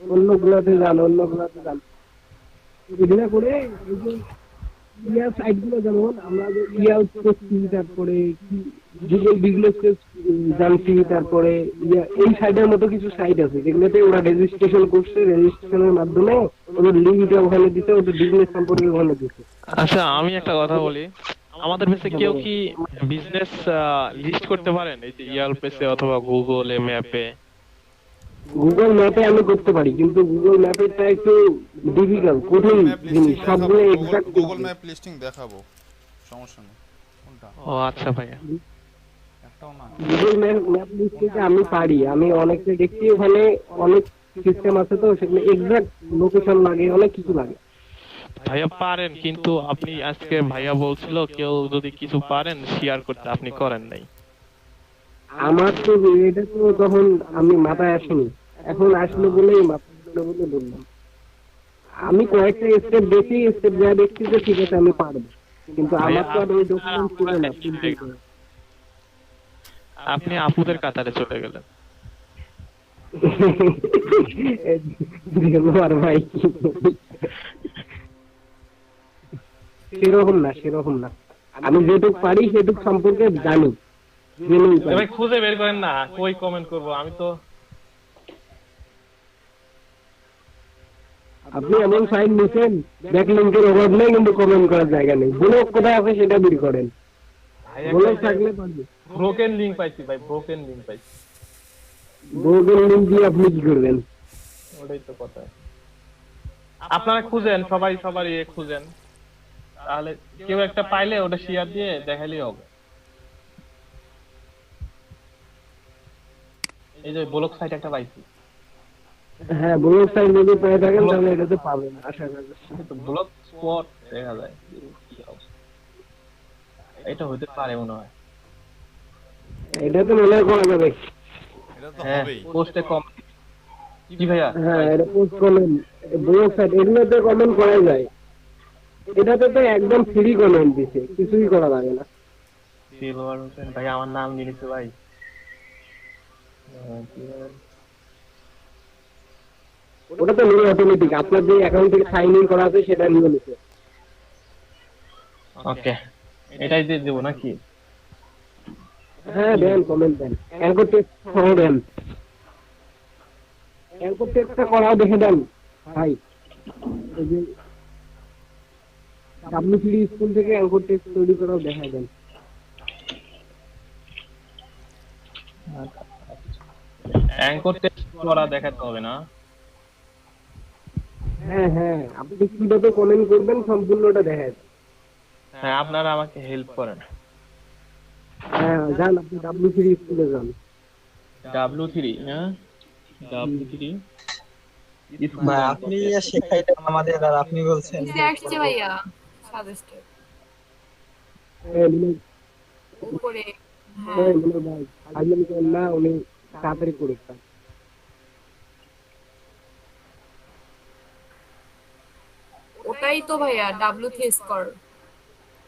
অন্যগুলোতে যান, অন্যগুলোতে যান। এগুলা করে এই যে ইয়ার সাইট গুলো, যেমন আমরা যে ইয়ার করছি, তারপরে গুগল বিজনেস জানছি, তারপরে এই সাইটের মতো কিছু সাইট আছে যেগুলোতে ওরা রেজিস্ট্রেশন করছে, রেজিস্ট্রেশনের মাধ্যমে ওদের লিঙ্কটা ওখানে দিতে, ওদের বিজনেস সম্পর্কে ওখানে দিতে। আচ্ছা আমি একটা কথা বলি, আমাদের পেছে কেউ কি বিজনেস লিস্ট করতে পারেন এই যে ইয়াল্প পেছে অথবা গুগল ম্যাপে? গুগল ম্যাপে আমি করতে পারি, কিন্তু গুগল ম্যাপেরটা একটু ডিফিকাল্ট, কঠিন জিনিস, সবগুলো এক্সাক্ট। গুগল ম্যাপ লিস্টিং দেখাবো, সমস্যা নেই। কোনটা? ও আচ্ছা ভাইয়া, একটাও না। গুগল ম্যাপ লিস্টিংটা আমি পারি, আমি অনেকটা দেখছি, ওখানে অনেক সিস্টেম আছে, তো সেখানে এক্সাক্ট লোকেশন লাগে, অনেক কিছু লাগে। ভাইয়া পারেন, কিন্তু আপনি আজকে ভাইয়া বলছিল কেউ যদি কিছু পারেন শেয়ার করতে, আপনি করেন নাই। আমার তো এটা তো তখন আমি মাথায় আসেনি, এখন আসলো বলেই মাথায় আসলো বলে বললাম। আমি কয়েকটা স্টেপ দেখি, স্টেপ যা দেখছি যে ঠিক আছে আমি পারবো, কিন্তু আমার তো আর ওই ডকুমেন্ট করে না। আপনি আপুদের কাতারে চলে গেলেন। আর ভাই সেরকম না, সেরকম না, আমি যেটুক পারি সেটুক সম্পর্কে জানি। ভাই খুঁজে বের করেন না, কই কমেন্ট করব আমি তো। আপনি এমন সাইন নিছেন ব্যাকলিংকের অভাব নেই, কিন্তু কমেন্ট করার জায়গা নেই। ব্লক কোথায় আছে সেটা বের করেন, ব্লক থাকলে পারবে। ব্রোকেন লিংক পাইছি ভাই, ব্রোকেন লিংক পাইছি। ব্রোকেন লিংক দিয়ে আপনি কি করবেন? ওটাই তো কথা। আপনারা খুঁজেন, সবাই সবার ইয়ে খুঁজেন, তাহলে কেউ একটা পাইলে ওটা শেয়ার দিয়ে দেখালেই হবে। এই যে ব্লগ সাইট একটা পাইছি। হ্যাঁ, ব্লক সাইট যদি পেয়ে থাকেন তাহলে এটাতে পাবেন, আশা করি। তো ব্লগ স্পট দেখা যায়, এটা হতে পারে মনে হয়। এটাতে মনে হয় করা যাবে। এটা তো হ্যাঁ হবেই। পোস্টে কম। জি ভাইয়া, হ্যাঁ, এটা পোস্ট কমেন্ট, ব্লক সাইট, এগুলোতে কমেন্ট করা যায়। এটাতে তো একদম ফ্রি কমেন্ট দিছে, কিছুই করা লাগে না। সিলভার হোসেন ভাই আমার নাম নিয়েছে ভাই। ওটা তো নিয়ে অটোমেটিক, আপনার যে অ্যাকাউন্ট থেকে সাইন ইন করা আছে সেটা নিয়ে নিছে। ওকে, এটাই দিয়ে দেবো নাকি? হ্যাঁ দেন, কমেন্ট দেন, অ্যাঙ্কর টেক্সট সহ দেন, অ্যাঙ্কর টেক্সটটা করাও দেখে দেন ভাই। এই যে WC স্কুল থেকে অ্যাঙ্কর টেক্সট তৈরি করাও দেখা দেন। অ্যাঙ্কর টেক্সট করা দেখাতে হবে না? হ্যাঁ হ্যাঁ, আপনি কিভাবে কমেন্ট করবেন সম্পূর্ণটা দেখা দেন। হ্যাঁ আপনারা আমাকে হেল্প করেন। হ্যাঁ যান, আপনি W3 স্কুলে যান। W3 হ্যাঁ W3 ভাই আপনি শেখাইলেন আমাদের আর আপনি বলছেন নিচে আসছে ভাইয়া সাজেস্টেড উপরে। হ্যাঁ ভাই আইলেন কেন না, উনি তাড়াতাড়ি করে দেন। ওটাই তো ভাইয়া W3 স্কোর,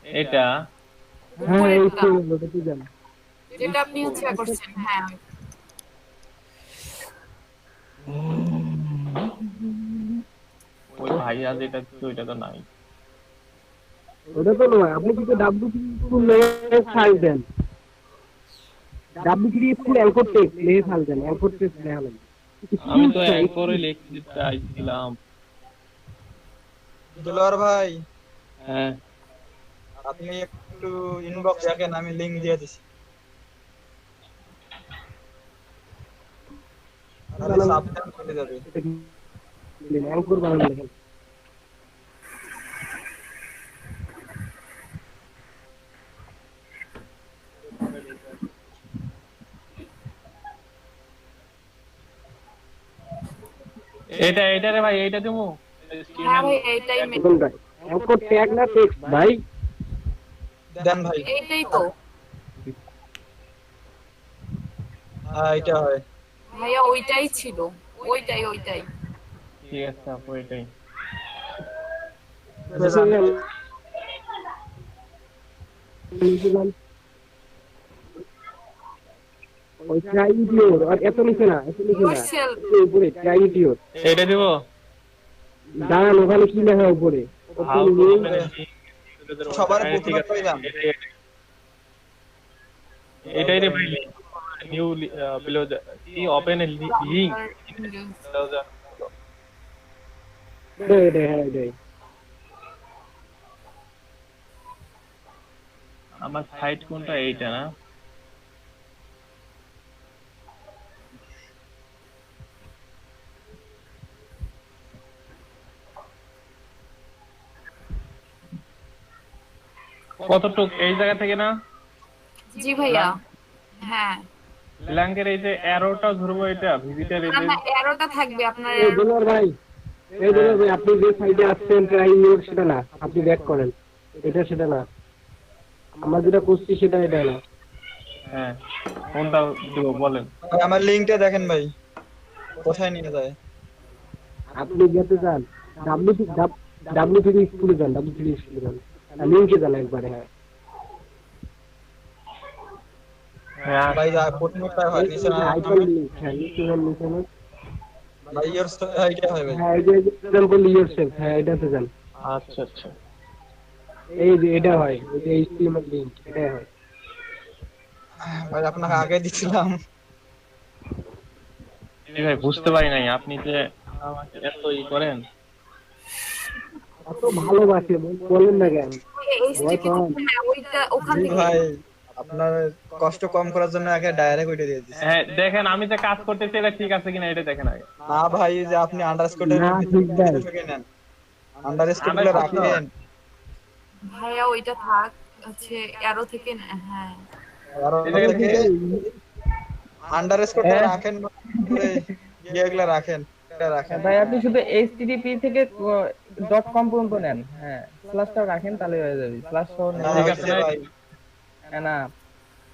এটা হ্যাঁ এই উপরেরটা তো যান। যেটা আপনি হচ্ছে করছেন। হ্যাঁ ওই ভাইয়া যেটা ছিল ওইটা তো নাই। ওটা তো নয়, আপনি কিন্তু W3 স্কুলে ছাড় দেন। W3 স্কুল অ্যাঙ্কর টেক্সট লিখে ছাড় দেন, অ্যাঙ্কর টেক্সট লেখা লাগবে। আমি তো অ্যাঙ্করে লিখতে চাইছিলাম। দুলার ভাই হ্যাঁ আপনি একটু ইনবক্স দেখেন, আমি লিংক দিয়ে দিছি। তাহলে সাবধান করে যাবে। অ্যাঙ্কর বানান লেখেন। এটা রে ভাই এইটা দিমু। হ্যাঁ ভাই এইটাই কোনটা? অ্যাঙ্কর ট্যাগ না টেক্সট ভাই? দেন ভাই। এইটাই তো হ্যাঁ এটা হয়। ভাইয়া, ওইটাই ছিল, ওইটাই ঠিক আছে আপু এটাই। ওই ট্রাইডিওর আর এত নিচে না, ইউরসেল উপরে ট্রাইডিওর এটা দিব। দাঁড়ান, ওখানে কি লেখা উপরে? How to open a link। সবার হ্যাঁ, ঠিক প্রথমে আছে, কইলাম। এটাই রে ভাই new below the open a link below the এটাই। আমার সাইট কোনটা? এইটা না? কতটুক এই জায়গা থেকে না? জি ভাইয়া। হ্যাঁ ব্ল্যাঙ্কের এই যে অ্যারোটা ধরবো, এটা ভিজিটার এই না যে না, এরোটা থাকবে আপনার। এই দুলার ভাই, আপনি যে সাইডে আসছেন ট্রাইডিওর সেটা না, আপনি ব্যাক করেন। এটা সেটা না, আমরা যেটা করছি সেটা এটা না। হ্যাঁ কোনটা দিব বলেন? ভাই আমার লিংকটা দেখেন ভাই, কোথায় নিয়ে যায়। আপনি যেতে চান W3 স্কুলে যান, W3 স্কুলে যান, লিঙ্কে যান একবারে। হ্যাঁ ভাই যা প্রথমটা হয় নিচে না আইকন লিঙ্ক, হ্যাঁ নিচে না। ভাই এর আইডিয়া হয় ভাই। হ্যাঁ এই যে এক্সাম্পল ইয়োরসেলফ, হ্যাঁ এটাতে যান। আচ্ছা আচ্ছা এই যে এটা হয়, এই যে HTML লিঙ্ক, এটা হয়। ভাই আপনাকে আগে দিছিলাম। এই ভাই বুঝতে পারি নাই আপনি যে আমাকে এত করেন। এত ভালোবাসে বলেন না কেন? ওইটা ওখান জি থেকে ভাই আপনার কষ্ট কম করার জন্য আগে ডাইরেক্ট ওইটা দিয়ে দিছি। হ্যাঁ দেখেন আমি যে কাজ করতেছি এটা ঠিক আছে কিনা এটা দেখেন আগে। না ভাই যে আপনি আন্ডারস্কোরের না, ঠিক নাই। থেকে নেন, আন্ডারস্কোরগুলো রাখেন। ভাইয়া ওইটা থাক, হচ্ছে এরো থেকে হ্যাঁ আর থেকে আন্ডারস্কোরটা রাখেন, ইয়েগুলো রাখেন, এটা রাখেন। ভাই আপনি শুধু HTTP থেকে .com পর্যন্ত নেন, হ্যাঁ স্ল্যাশটা রাখেন তাহলে হয়ে যাবে। স্ল্যাশ সহ না, ঠিক হয়েছে আছে ভাই, না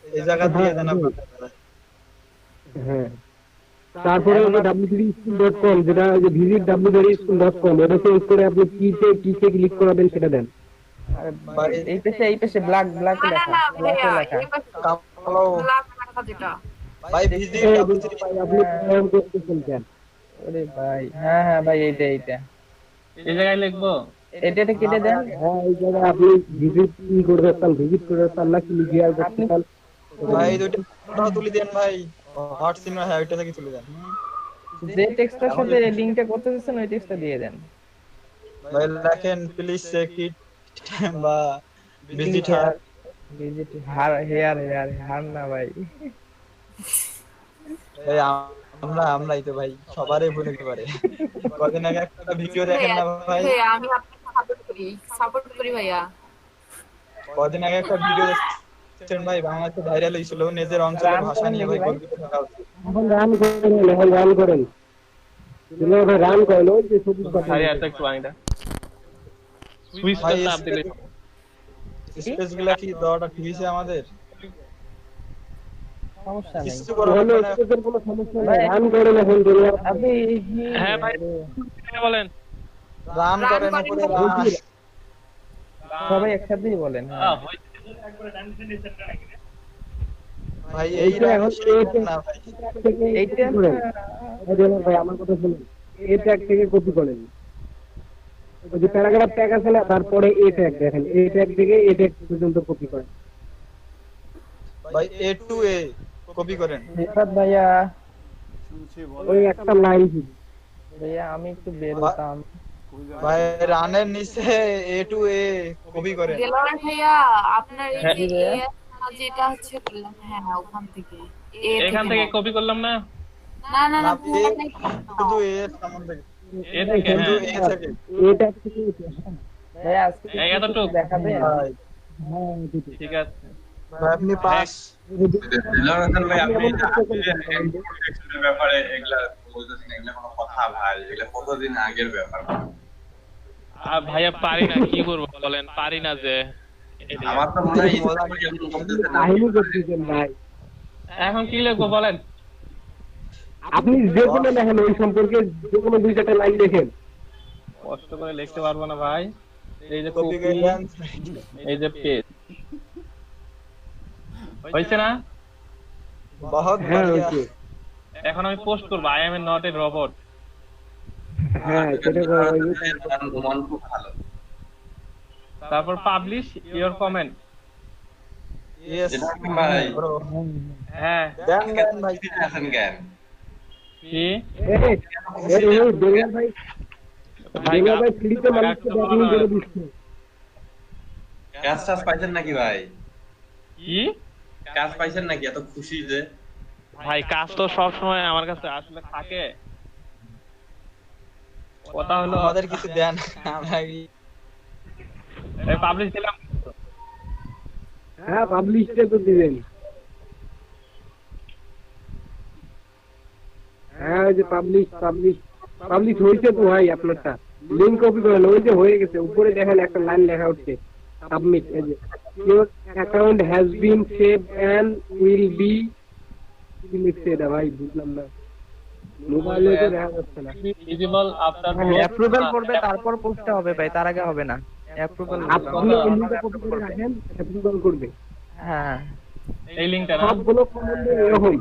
এই জায়গা দিয়ে দেন আপনার। হ্যাঁ তারপরে ওই w3school.com, যেটা ওই যে visitw3school.com, এটা চেঞ্জ করে আপনি কিতে ক্লিক করাবেন সেটা দেন। আরে ভাই এই পেশে ব্ল্যাক না না লেখা, না ব্ল্যাকে ভাইয়া, লেখা। এবার কালো ব্ল্যাক লেখা যেটা। ভাই ভিজিট এই যে W3 ভাই, আপনি প্রয়োগ করতেছেন কেন? ওরে ভাই হ্যাঁ ভাই এইটা এই জায়গায় লিখবো। এটা কেটে দেন। হ্যাঁ এই জায়গায় আপনি ভিজিট করে রাখতাম না, কি লিখে আর আপনি করতেন। ভাই দুটো তুলে দেন ভাই, হট সিম হ্যাঁ ওইটা থেকে তুলে দেন। যে টেক্সটের সাথে লিংকটা করতে দিচ্ছেন ওই টেক্সটটা দিয়ে দেন। ভাই রাখেন প্লিজ চেক ইট বা ভিজিট হার। ভিজিট হেয়ার হার না ভাই। ভাই আমরাই তো ভাই সবারই ভুল হতে পারে। কদিন আগে একটা ভিডিও দেখেন না ভাই, ভাইয়া আমি আপনাকে সাপোর্ট করি ভাইয়া। কদিন আগে একটা ভিডিও দেখছেন ভাই, বাংলাদেশে ভাইরাল হয়েছিল, নিজের অঞ্চলের রান ভাষা করেন নিয়ে নাকি ভাই ভাই? গর্বিত থাকা উচিত। এখন রান করেন দুলাল ভাই রান করেন, ওই যে সবুজ বাটন ভাই এত একটু পানিটা সুইচ ভাই চাপ দিলে স্পেস গুলা কি দেওয়াটা ঠিক হয়েছে আমাদের? সমস্যা নেই কিছু করা তাহলে লাগবে না। স্পেসের কোনো সমস্যা নাই, রান করেন এখন দুলাল আপনি হ্যাঁ ভাই বলেন রান রান করেন করেন উপরে ভাই। রান। সবাই একসাথেই বলেন হ্যাঁ। ভাই এই এইটা রান এখন সেই এইটা রান না ভাই। থেকে এইটা করেন। এই দুলাল ভাই আমার কথা শুনুন, এই ট্যাগ থেকে কপি করেন, ওই যে প্যারাগ্রাফ ট্যাগ আছে না, তারপরে এই ট্যাগ দেখেন, এই ট্যাগ থেকে এই ট্যাগ পর্যন্ত কপি করেন। ভাই A to A কপি করেন। রিফাত ভাইয়া ওই একটা লাইন ভাইয়া আমি একটু বের হতাম। ভাই রানের নিচে A to A কপি করেন। দেলোয়ার ভাইয়া আপনার এই হ্যাঁ। যে জি ভাইয়া। যেটা হচ্ছে বললাম, হ্যাঁ ওখান থেকে এ এখান থেকে কপি করলাম না না না না না, পুরোটা A থেকে শুধু A এর সামনে থেকে। এ থেকে শুধু হ্যাঁ A থেকে। এই ট্যাগ থেকে ভাইয়া আজকে এই এতটুক? দেখাবেন? ভাই ঠিক আছে ভাই, আপনি পাস। দিলওয়ার হোসেন ভাই, আপনি এক্সেলের ব্যাপারে এগুলা বলতেছেন, এগুলা কোনো কথা ভাই, এগুলা কতদিন আগের ব্যাপার। ভাইয়া পারি না, কি করবো বলেন, পারি না যে আমার তো মনে হয় এরকম করতেছে না। কাহিনী করতেছেন ভাই, এখন কি লিখবো বলেন? আপনি যে কোনো লেখেন ওই সম্পর্কে, যে কোনো দুই চারটা লাইন লেখেন। কষ্ট করে লিখতে পারবো না ভাই, এই যে কপি কপি করেন। এই যে পেজ হয়েছে না? বহুত হ্যাঁ বঢ়িয়া। হচ্ছে, এখন আমি পোস্ট করবো I am not a robot. হ্যাঁ সেটা করা হয়েছে। মন খুব ভালো। তারপর পাবলিশ ইওর কমেন্ট। Yes, এটা কি ভাই? bro। হ্যাঁ দেন দেন ভাই। আছেন জ্ঞান। কি দুলাল ভাই, ভাই দুলাল ভাই ফ্রিতে মানুষকে ব্যাটিং করে দিচ্ছে। কাজ টাজ পাইছেন নাকি ভাই? কি কাজ পাইছেন নাকি? এত খুশি যে। ভাই কাজ তো সব সময় আমার কাছে আসলে থাকে, কথা হলো আমাদের কিছু দেন, আমরা কি- পাবলিশ দিলাম। হ্যাঁ পাবলিশটা তো দিবেন। হ্যাঁ ওই যে পাবলিশ হয়েছে তো ভাই, আপনারটা লিঙ্ক কপি করেন, ওই যে হয়ে গেছে, উপরে দেখেন একটা লাইন লেখা উঠছে সাবমিট, এই যে your account has been saved and will be, কি লিখছে এটা ভাই বুঝলাম না, মোবাইলে তো দেখা যাচ্ছে না। ভিজিবল আফটার অ্যাপ্রুভাল করবে তারপর পোস্টটা হবে ভাই, তার আগে হবে না। অ্যাপ্রুভাল আপনি এই লিঙ্কটা কপি করে রাখেন, অ্যাপ্রুভাল করবে। হ্যাঁ এই লিংকটা না সবগুলো কমেন্ট এরকম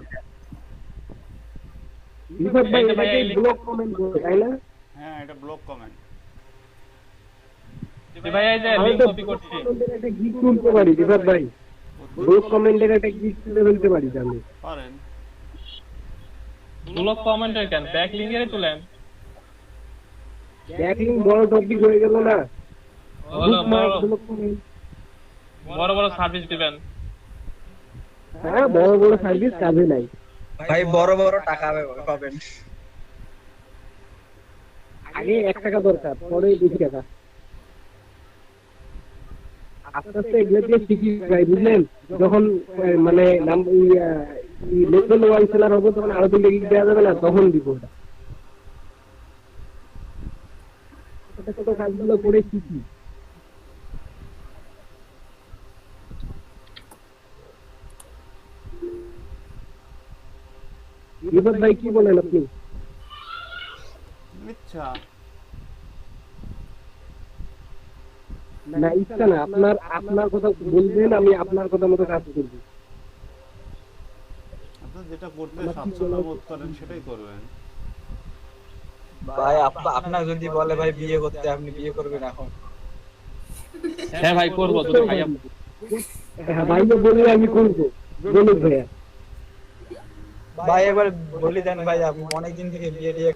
রিফাত ভাই, এই যে ভাই এটাকে এই link- ব্লক কমেন্ট করে, তাই না? হ্যাঁ এটা ব্লক কমেন্ট। ভাই এই যে আমি লিংক তো কপি করছি। কমেন্টের একটা গিফট তুলতে পারি রিফাত ভাই, ব্লক কমেন্টের একটা গিফট তুলে ফেলতে পারি তাহলে। পারেন। ব্লক কমেন্টের কেন, ব্যাক লিংকের তুলেন। ব্যাকলিং বড় টপিক হয়ে গেল না, হলো Bookmark, বড় block comment। বড় বড় সার্ভিস দিবেন। হ্যাঁ বড় বড় সার্ভিস কাজে নাই, ভাই বড় বড় টাকা পাবেন। আগে 1 টাকা দরকার, পরে 2 টাকা। আস্তে আস্তে এগুলো দিয়ে শিখি ভাই, বুঝলেন? যখন মানে নাম লেভেল 1 সেলার হবো, তখন আরো 2 গিগ দেওয়া যাবে না, তখন দিব ওটা। ছোট ছোট কাজগুলো করে শিখি। রিফাত ভাই কি বলেন আপনি? ইচ্ছা না ইচ্ছা না, আপনার কথা বলবেন, আমি আপনার কথা মতো কাজ করবো। আপনার যেটা করতে স্বাচ্ছন্দ্য বোধ করেন সেটাই করবেন। ভাই আপনার যদি বলে ভাই বিয়ে করতে, আপনি বিয়ে করবেন এখন? হ্যাঁ ভাই করবো, দুটো ভাইয়া হ্যাঁ ভাইকে বললে আমি করবো, বলুন ভাইয়া। ভাই এবার বলি দেন ভাই, আপনি অনেকদিন থেকে বিয়ে টিয়ে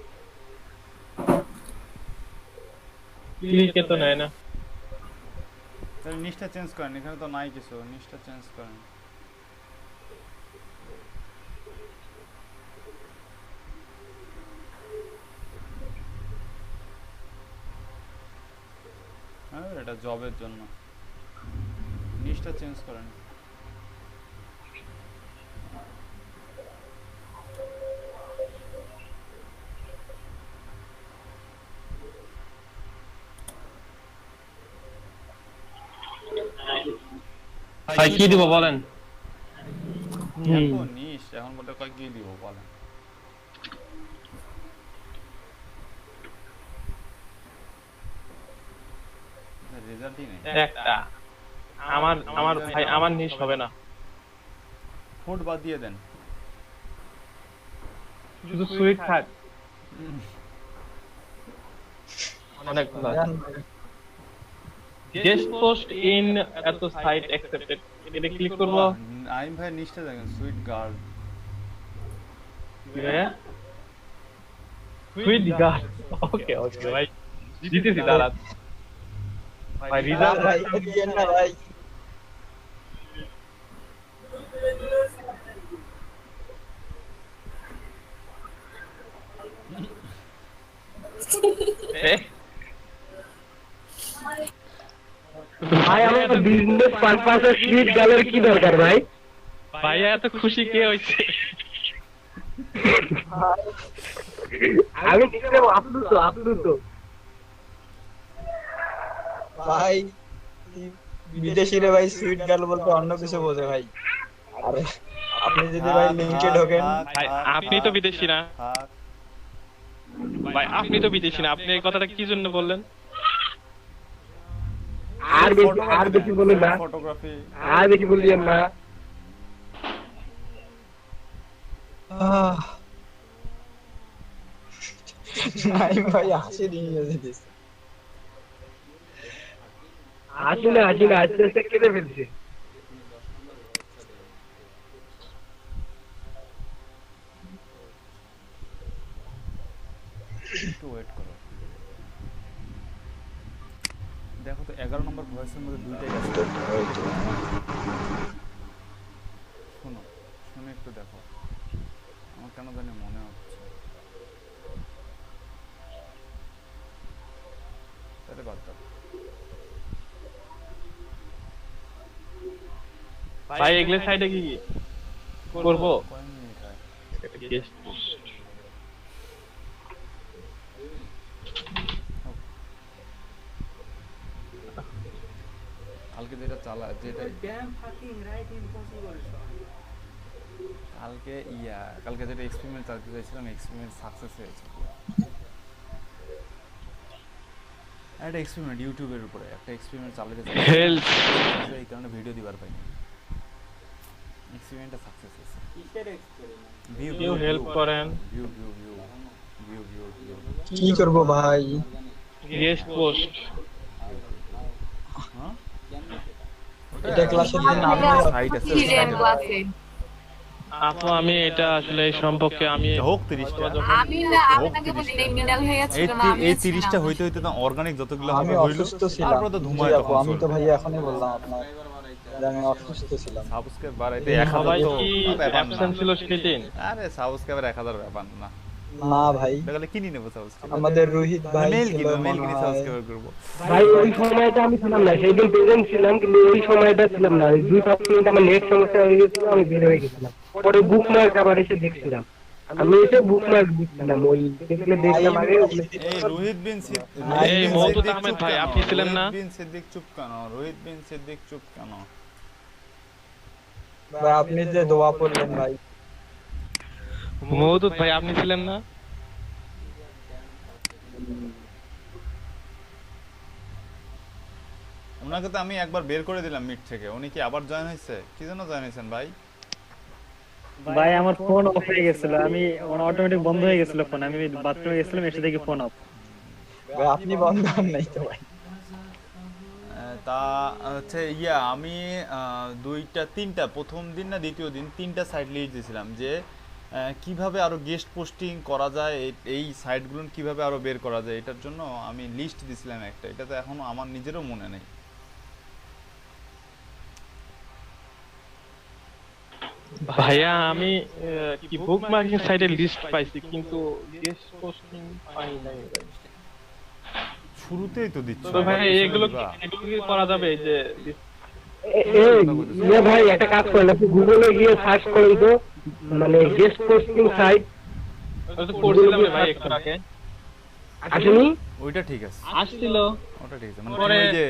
ক্লিকে তো নেয় না। তাহলে নিচটা চেঞ্জ করেন, এখানে তো নাই কিছু, নিচটা চেঞ্জ করেন। হ্যাঁ এটা জবের জন্য। নিচটা চেঞ্জ করেন। ভাই কি দিব বলেন? এখন নিস, এখন বলতে কয় কি দিব বলেন। রেজাল্টই নেই। একটা আমার আমার ভাই আমার নিশ হবে না, ফুড বাদ দিয়ে দেন। শুধু সুইট থাক। অনেক গেস্ট পোস্ট ইন এত সাইট অ্যাকসেপ্টেড, এটা ক্লিক করব। আইম ভাই নিচটা দেখেন, সুইট গার্ল। সুইট গার্ল, ওকে ওকে ভাই, জিতেছি দাঁড়া ভাই। রিজাল্ট ভাই দিয়েন না ভাই। ভাই আমার বিজনেস পারপাসে সুইট গার্লের কি দরকার ভাই? ভাইয়া এত খুশি কে হইছে? আমি ঠিক আছে, আপ্লুত ভাই বিদেশিরা ভাই সুইট গার্ল বলতে অন্য কিছু বোঝে ভাই। আরে আপনি যদি ভাই লিংকে ঢোকেন, ভাই আপনি তো বিদেশি না ভাই, আপনি তো বিদেশি না, আপনি এই কথাটা কি জন্য বললেন? আর বেশি বলুন না, ফটোগ্রাফি আর বেশি বললেন না। নাই ভাই হাসি নিয়ে দিতেছে। আসলে আস্তে আস্তে কেটে ফেলছে। একটু ওয়েট করো। দেখো তো 11 নম্বর ভয়েসের মধ্যে দুইটাই আছে। শোনো, শুনে একটু দেখো, আমার কেন জানি মনে হচ্ছে। তাহলে বাদ দাও। ভাই এগুলো সাইডে কি করব? কয়েন মিনিট হয়। গেস্ট পোস্ট কালকে যেটা কালকে যেটা এক্সপেরিমেন্ট চালাতে চাইছিলাম, এক্সপেরিমেন্ট সাকসেস হয়েছে। একটা এক্সপেরিমেন্ট ইউটিউবের উপরে একটা এক্সপেরিমেন্ট চালাতে হেল্প, এই কারণে ভিডিও দিবার পাইনি। এক্সপেরিমেন্টটা সাকসেস হয়েছে। কিসের এক্সপেরিমেন্ট? কেউ হেল্প করেন। ভিউ কি করব ভাই? গেস্ট পোস্ট হ্যাঁ, এটা ক্লাসের দিন আমি সাইট আছে। ক্লাসে আপু আমি এটা আসলে এই সম্পর্কে আমি হোক 30টা। আমি না আপনাকে বলি নাই, মিনাল ভাইয়া ছিল না, আমি এই 30টা হইতে হইতে না অর্গানিক যতগুলো আমি হবে হইলো। অসুস্থ ছিলাম। তারপরে তো ধুমায় জি তখন আপু, আমি তো চলবে। ভাই এখনই বললাম আপনার যে আমি অসুস্থ ছিলাম। সাবস্ক্রাইব বাড়াইতে 1000 সবাই তো কি ব্যাপার না। অ্যাবসেন্ট ছিল সেদিন? আরে সাবস্ক্রাইবার 1000 ব্যাপার না। না ভাই, তাহলে কিনে নেব সাবস্ক্রাইব। আমাদের রোহিত ভাই মেল ছিল কিনো, মেল মনে কিনে হয়। সাবস্ক্রাইব করব। ভাই ওই সময়টা আমি ছিলাম না, সেই দিন প্রেজেন্ট ছিলাম কিন্তু ওই সময়টা ছিলাম না। 2-5 মিনিট আমার নেট সমস্যা হয়ে গেছিল, আমি বের হয়ে গেছিলাম। পরে বুক মার্ক আবার এসে দেখছিলাম, আমি এসে বুক মার্ক দিচ্ছিলাম, ওই দেখলাম আগে এই রোহিত বিন এই মওদুদ আহমেদ ভাই আপনি ছিলেন না? রোহিত বিন সিদ্দিক চুপ কেন? রোহিত বিন সিদ্দিক চুপ কেন? ভাই আপনি যে দোয়া পড়লেন ভাই, মওদুদ ভাই আপনি ছিলেন না? ওনাকে তো আমি একবার বের করে দিলাম মিট থেকে। উনি কি আবার জয়েন হয়েছে? কি জন্য জয়েন হয়েছেন ভাই? ভাই আমার ফোন অফ হয়ে গেছিল, আমি অটোমেটিক বন্ধ হয়ে গেছিল ফোন, আমি বাথরুমে গেছিলাম, এসে দেখি ফোন অফ। ভাই আপনি বন্ধ হন নাই তো ভাই? তা হচ্ছে আমি 2-3টা প্রথম দিন না দ্বিতীয় দিন 3টা সাইট লিস্ট দিয়েছিলাম যে কিভাবে আরো গেস্ট পোস্টিং করা যায়, এই সাইটগুলো কিভাবে আরো বের করা যায়, এটার জন্য আমি লিস্ট দিয়েছিলাম একটা। এটা তো এখনো আমার নিজেরও মনে নেই। ভাইয়া আমি কি বুক মার্কিং সাইটে লিস্ট পাইছি কিন্তু গেস্ট পোস্টিং পাই নাই ভাই। শুরুতেই তো দিচ্ছি তো ভাই এগুলো কি করা যাবে? এই যে ইয়ে ভাই একটা কাজ করেন, আপনি গুগলে গিয়ে সার্চ করেন তো, মানে গেস্ট পোস্টিং সাইট। ওটা তো করছিলাম রে ভাই একটু আগে। আসেনি? ওইটা ঠিক আছে, আসছিল ওটা ঠিক আছে। মানে পরে তুমি যে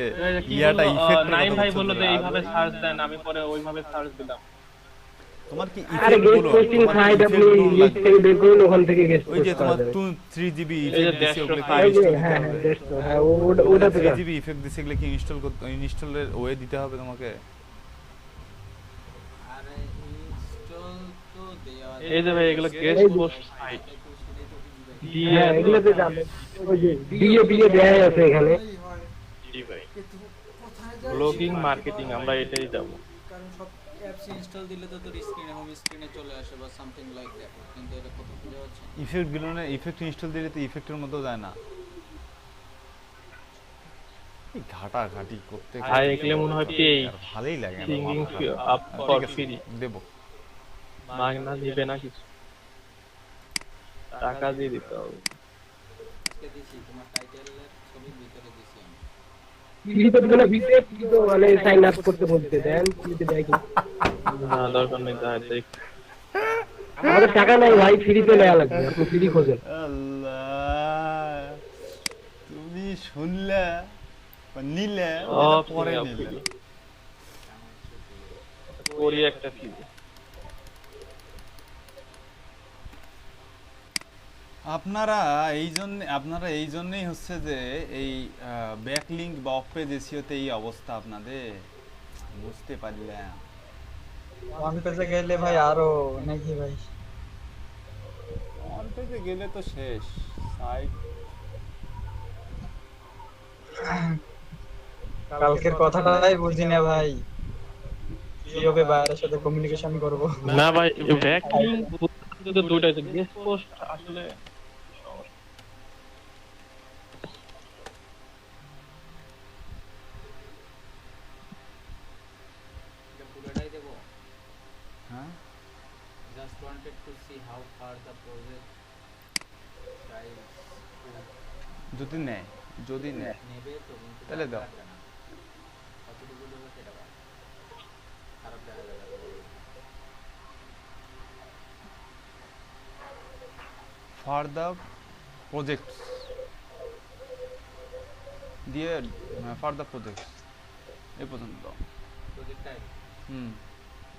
কি ইয়াটা বললো, ইফেক্ট নাইম ভাই বললো যে এইভাবে সার্চ দেন, আমি পরে ওইভাবে সার্চ দিলাম। তোমার কি আরে ইফেক্ট গেস্ট গুলো, পোস্টিং তোমার সাইট কি আপনি ইফেক্ট গুলো লিস্ট লাগবে? থেকে বের করুন, ওখান থেকে গেস্ট ওই যে পোস্ট করা তোমার যাবে। 3GB এই যে ইফেক্ট দিছে, ওগুলো কি dash ইনস্টল দিতে হ্যাঁ হবে? হ্যাঁ হ্যাঁ ওটা থেকে 3GB ইফেক্ট দিছে, এগুলো কি ইনস্টলের ওয়ে দিতে হবে তোমাকে? এই যে ভাই এগুলো গেস্ট পোস্ট সাইট হ্যাঁ এগুলোতে যাবে, ওই যে বিয়ে দেয়া আছে এখানে। জি ভাই, ব্লগিং মার্কেটিং আমরা এটাই যাব। কারণ সব অ্যাপস ইনস্টল দিলে তো তোর স্ক্রিনে হোম স্ক্রিনে চলে আসে বা সামথিং লাইক দ্যাট, কিন্তু এটা কত খুঁজে পাচ্ছে না। ইফেক্ট গুলো না, ইফেক্ট ইনস্টল দিলে তো ইফেক্টের মধ্যেও যায় না। এই ঘাটাঘাটি করতে ভাই এগুলো মনে হয় পেই ভালোই লাগে আমার। সিঙ্গিং আপ ফর ফ্রি দেব, মাগনা দিবে না কিছু, টাকা দিয়ে দিতে হবে। আজকে দিছি তোমার টাইটেলের ছবি ভিতরে দিছি আমি। ফ্রিতে দিবে না, ফ্রিতে তো মানে সাইন আপ করতে বলতে দেন, ফ্রিতে দেয় কি? না দরকার নেই, তাই দেখ আমাদের টাকা নাই ভাই, ফ্রিতে নেওয়া লাগবে, আপনি ফ্রি খোঁজেন। আল্লাহ, তুমি শুনলে বা নিলে পরে নিলে করি একটা ফি। আপনারা এই জন্যই হচ্ছে যে এই ব্যাকলিংক বা অফ পেজ এসইওতে এই অবস্থা আপনাদের, বুঝতে পারলাম। ওয়ান পেজে গেলে ভাই আরো নাকি ভাই, অন পেজে গেলে তো শেষ সাইট। কালকের কথাটাই বুঝি না ভাই, কিভাবে বাইরের সাথে কমিউনিকেশন করব। না ভাই ব্যাকলিংক তো দুটো আছে, গেস্ট পোস্ট আসলে এটা পুরোটাই দেব। হ্যাঁ, just wanted to C how far the project guys যদি নেয় নেবে তো, কিন্তু তাহলে দাও। লাগবে না। কতটুকু দেবে সেটা বল। খারাপ দেখা যাবে। ফর দ্য প্রজেক্ট দিয়ে, ফর দ্য প্রজেক্ট এই পর্যন্ত। প্রজেক্টটাই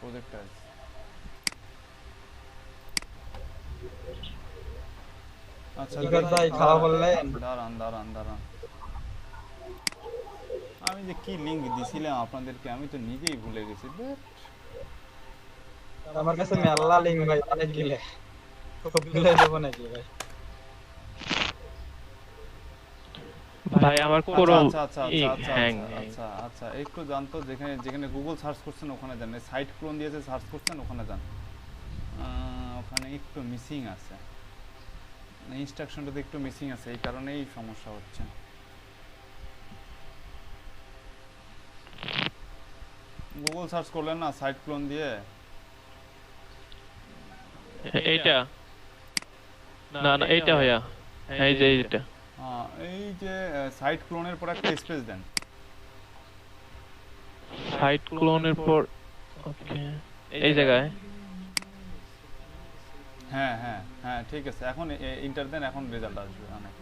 প্রজেক্ট আছে। আচ্ছা ঠিক আছে ভাই, খাওয়া বললেন। দাঁড়ান, আমি যে কি লিংক দিছিলাম আপনাদেরকে, আমি তো নিজেই ভুলে গেছি। আমার কাছে মেলা লিঙ্ক ভাই, অনেক গিলে সবগুলো দেব নাকি ভাই? ভাই আমার ক্রোম হ্যাং। আচ্ছা একটু জানতো, যেখানে গুগল সার্চ করছেন ওখানে যান, সাইট ক্লোন দিয়েছে সার্চ করছেন ওখানে যান। ওখানে একটু মিসিং আছে, ইনস্ট্রাকশনটাতে একটু মিসিং আছে, এই কারণেই সমস্যা হচ্ছে। গুগল সার্চ করলেন না সাইট ক্লোন দিয়ে? এইটা না এইটা ভাইয়া, এই যে এইটা, এই যে সাইট ক্লোনের পর একটা স্পেস দেন। সাইট ক্লোনের পর ওকে এই জায়গায়। হ্যাঁ ঠিক আছে, এখন ইন্টার দেন, এখন রেজাল্ট আসবে অনেক।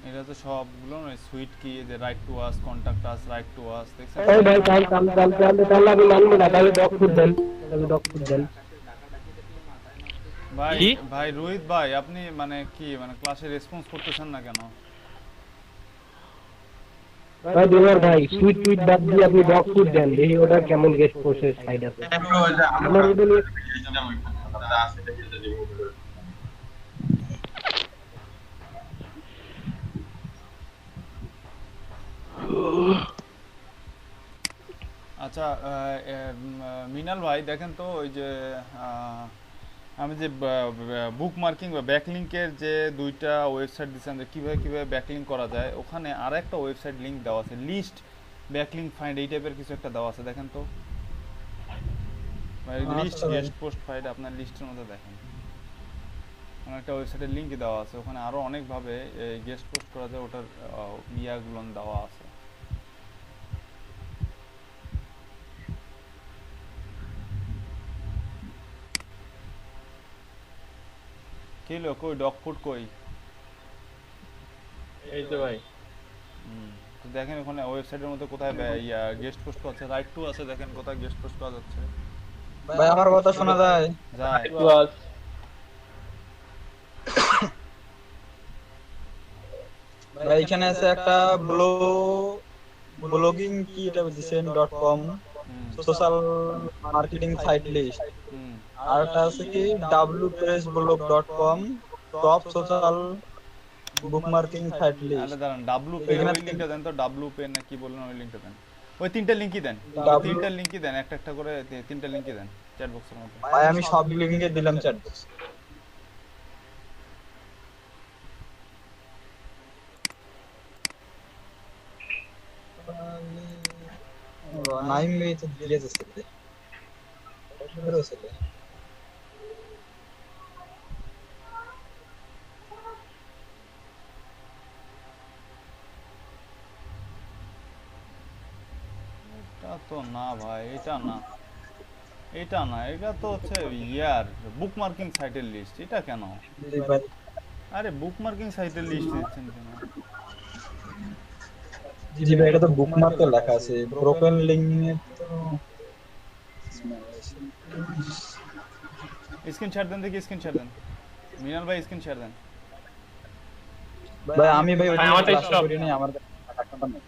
এটা তো সবগুলো সুইট কি, যে right to us, contact us, right to us, দেখছেন? এই ভাই তাহলে আমি মানবো না, তাহলে ডক ফুড দেন। ভাই রোহিত ভাই, আপনি মানে ক্লাসে রেসপন্স করতেছেন না কেন? ভাই দেওয়ার ভাই, সুইট বাদ দিয়ে আপনি ডক ফুড দেন, দেখি ওটা কেমন গেস্ট পোস্টের সাইড আছে। আমার ওটা নিয়ে আচ্ছা মিনাল ভাই দেখেন তো, ওই যে আমি যে বুক মার্কিং বা ব্যাকলিংকের যে দুইটা ওয়েবসাইট দিচ্ছেন যে কিভাবে ব্যাকলিংক করা যায়, ওখানে আর একটা ওয়েবসাইট লিংক দেওয়া আছে, লিস্ট ব্যাকলিংক ফাইন্ড এই টাইপের কিছু একটা দেওয়া আছে, দেখেন তো। লিস্ট গেস্ট পোস্ট ফাইন্ড আপনার লিস্টের মধ্যে দেখেন। আমার একটা ওয়েবসাইটের লিংক দেওয়া আছে, ওখানে আরো অনেকভাবে গেস্ট পোস্ট করা যায়, ওটার ইয়াগুলো দেওয়া আছে। কি লো, কই ডগ ফুড কই? এই তো ভাই। তো দেখেন ওখানে ওয়েবসাইটের মধ্যে কোথায় গেস্ট পোস্ট করছে, রাইট টু আছে, দেখেন কোথায় গেস্ট পোস্ট করা যাচ্ছে। ভাই আমার কথা শোনা যায়? যায়। ভাই এখানে আছে একটা ব্লগিং কি এটা বলছেন .com social marketing site list, আর একটা আছে কি wpressblog.com top social bookmarking site list. আরে দাঁড়ান, WP ওই লিংকটা দেন তো, WP না কি বললেন ওই লিংকটা দেন। ওই তিনটা লিংকই দেন, তিনটা লিংকই দেন, একটা একটা করে তিনটা লিংকই দেন চ্যাট বক্সের মধ্যে। ভাই আমি সব লিংকে দিলাম চ্যাট বক্স। নাইম में तो दिले जैसे थे मेरे से এটা তো না ভাই, এটা না, এটা না, এটা তো হচ্ছে ইয়ার বুকমার্কিং সাইটের লিস্ট। এটা কেন? আরে বুকমার্কিং সাইটের লিস্ট দিচ্ছেন কেন? জি ভাই এটা তো বুকমার্কে লেখা আছে, ব্রোকেন লিংক এ তো স্ক্রিনশট দেন দেখি, স্ক্রিনশট দেন মিনাল ভাই, স্ক্রিনশট দেন। ভাই আমি ভাই ওই ক্লাস করি নাই, আমার কাছে টাকাটা নেই।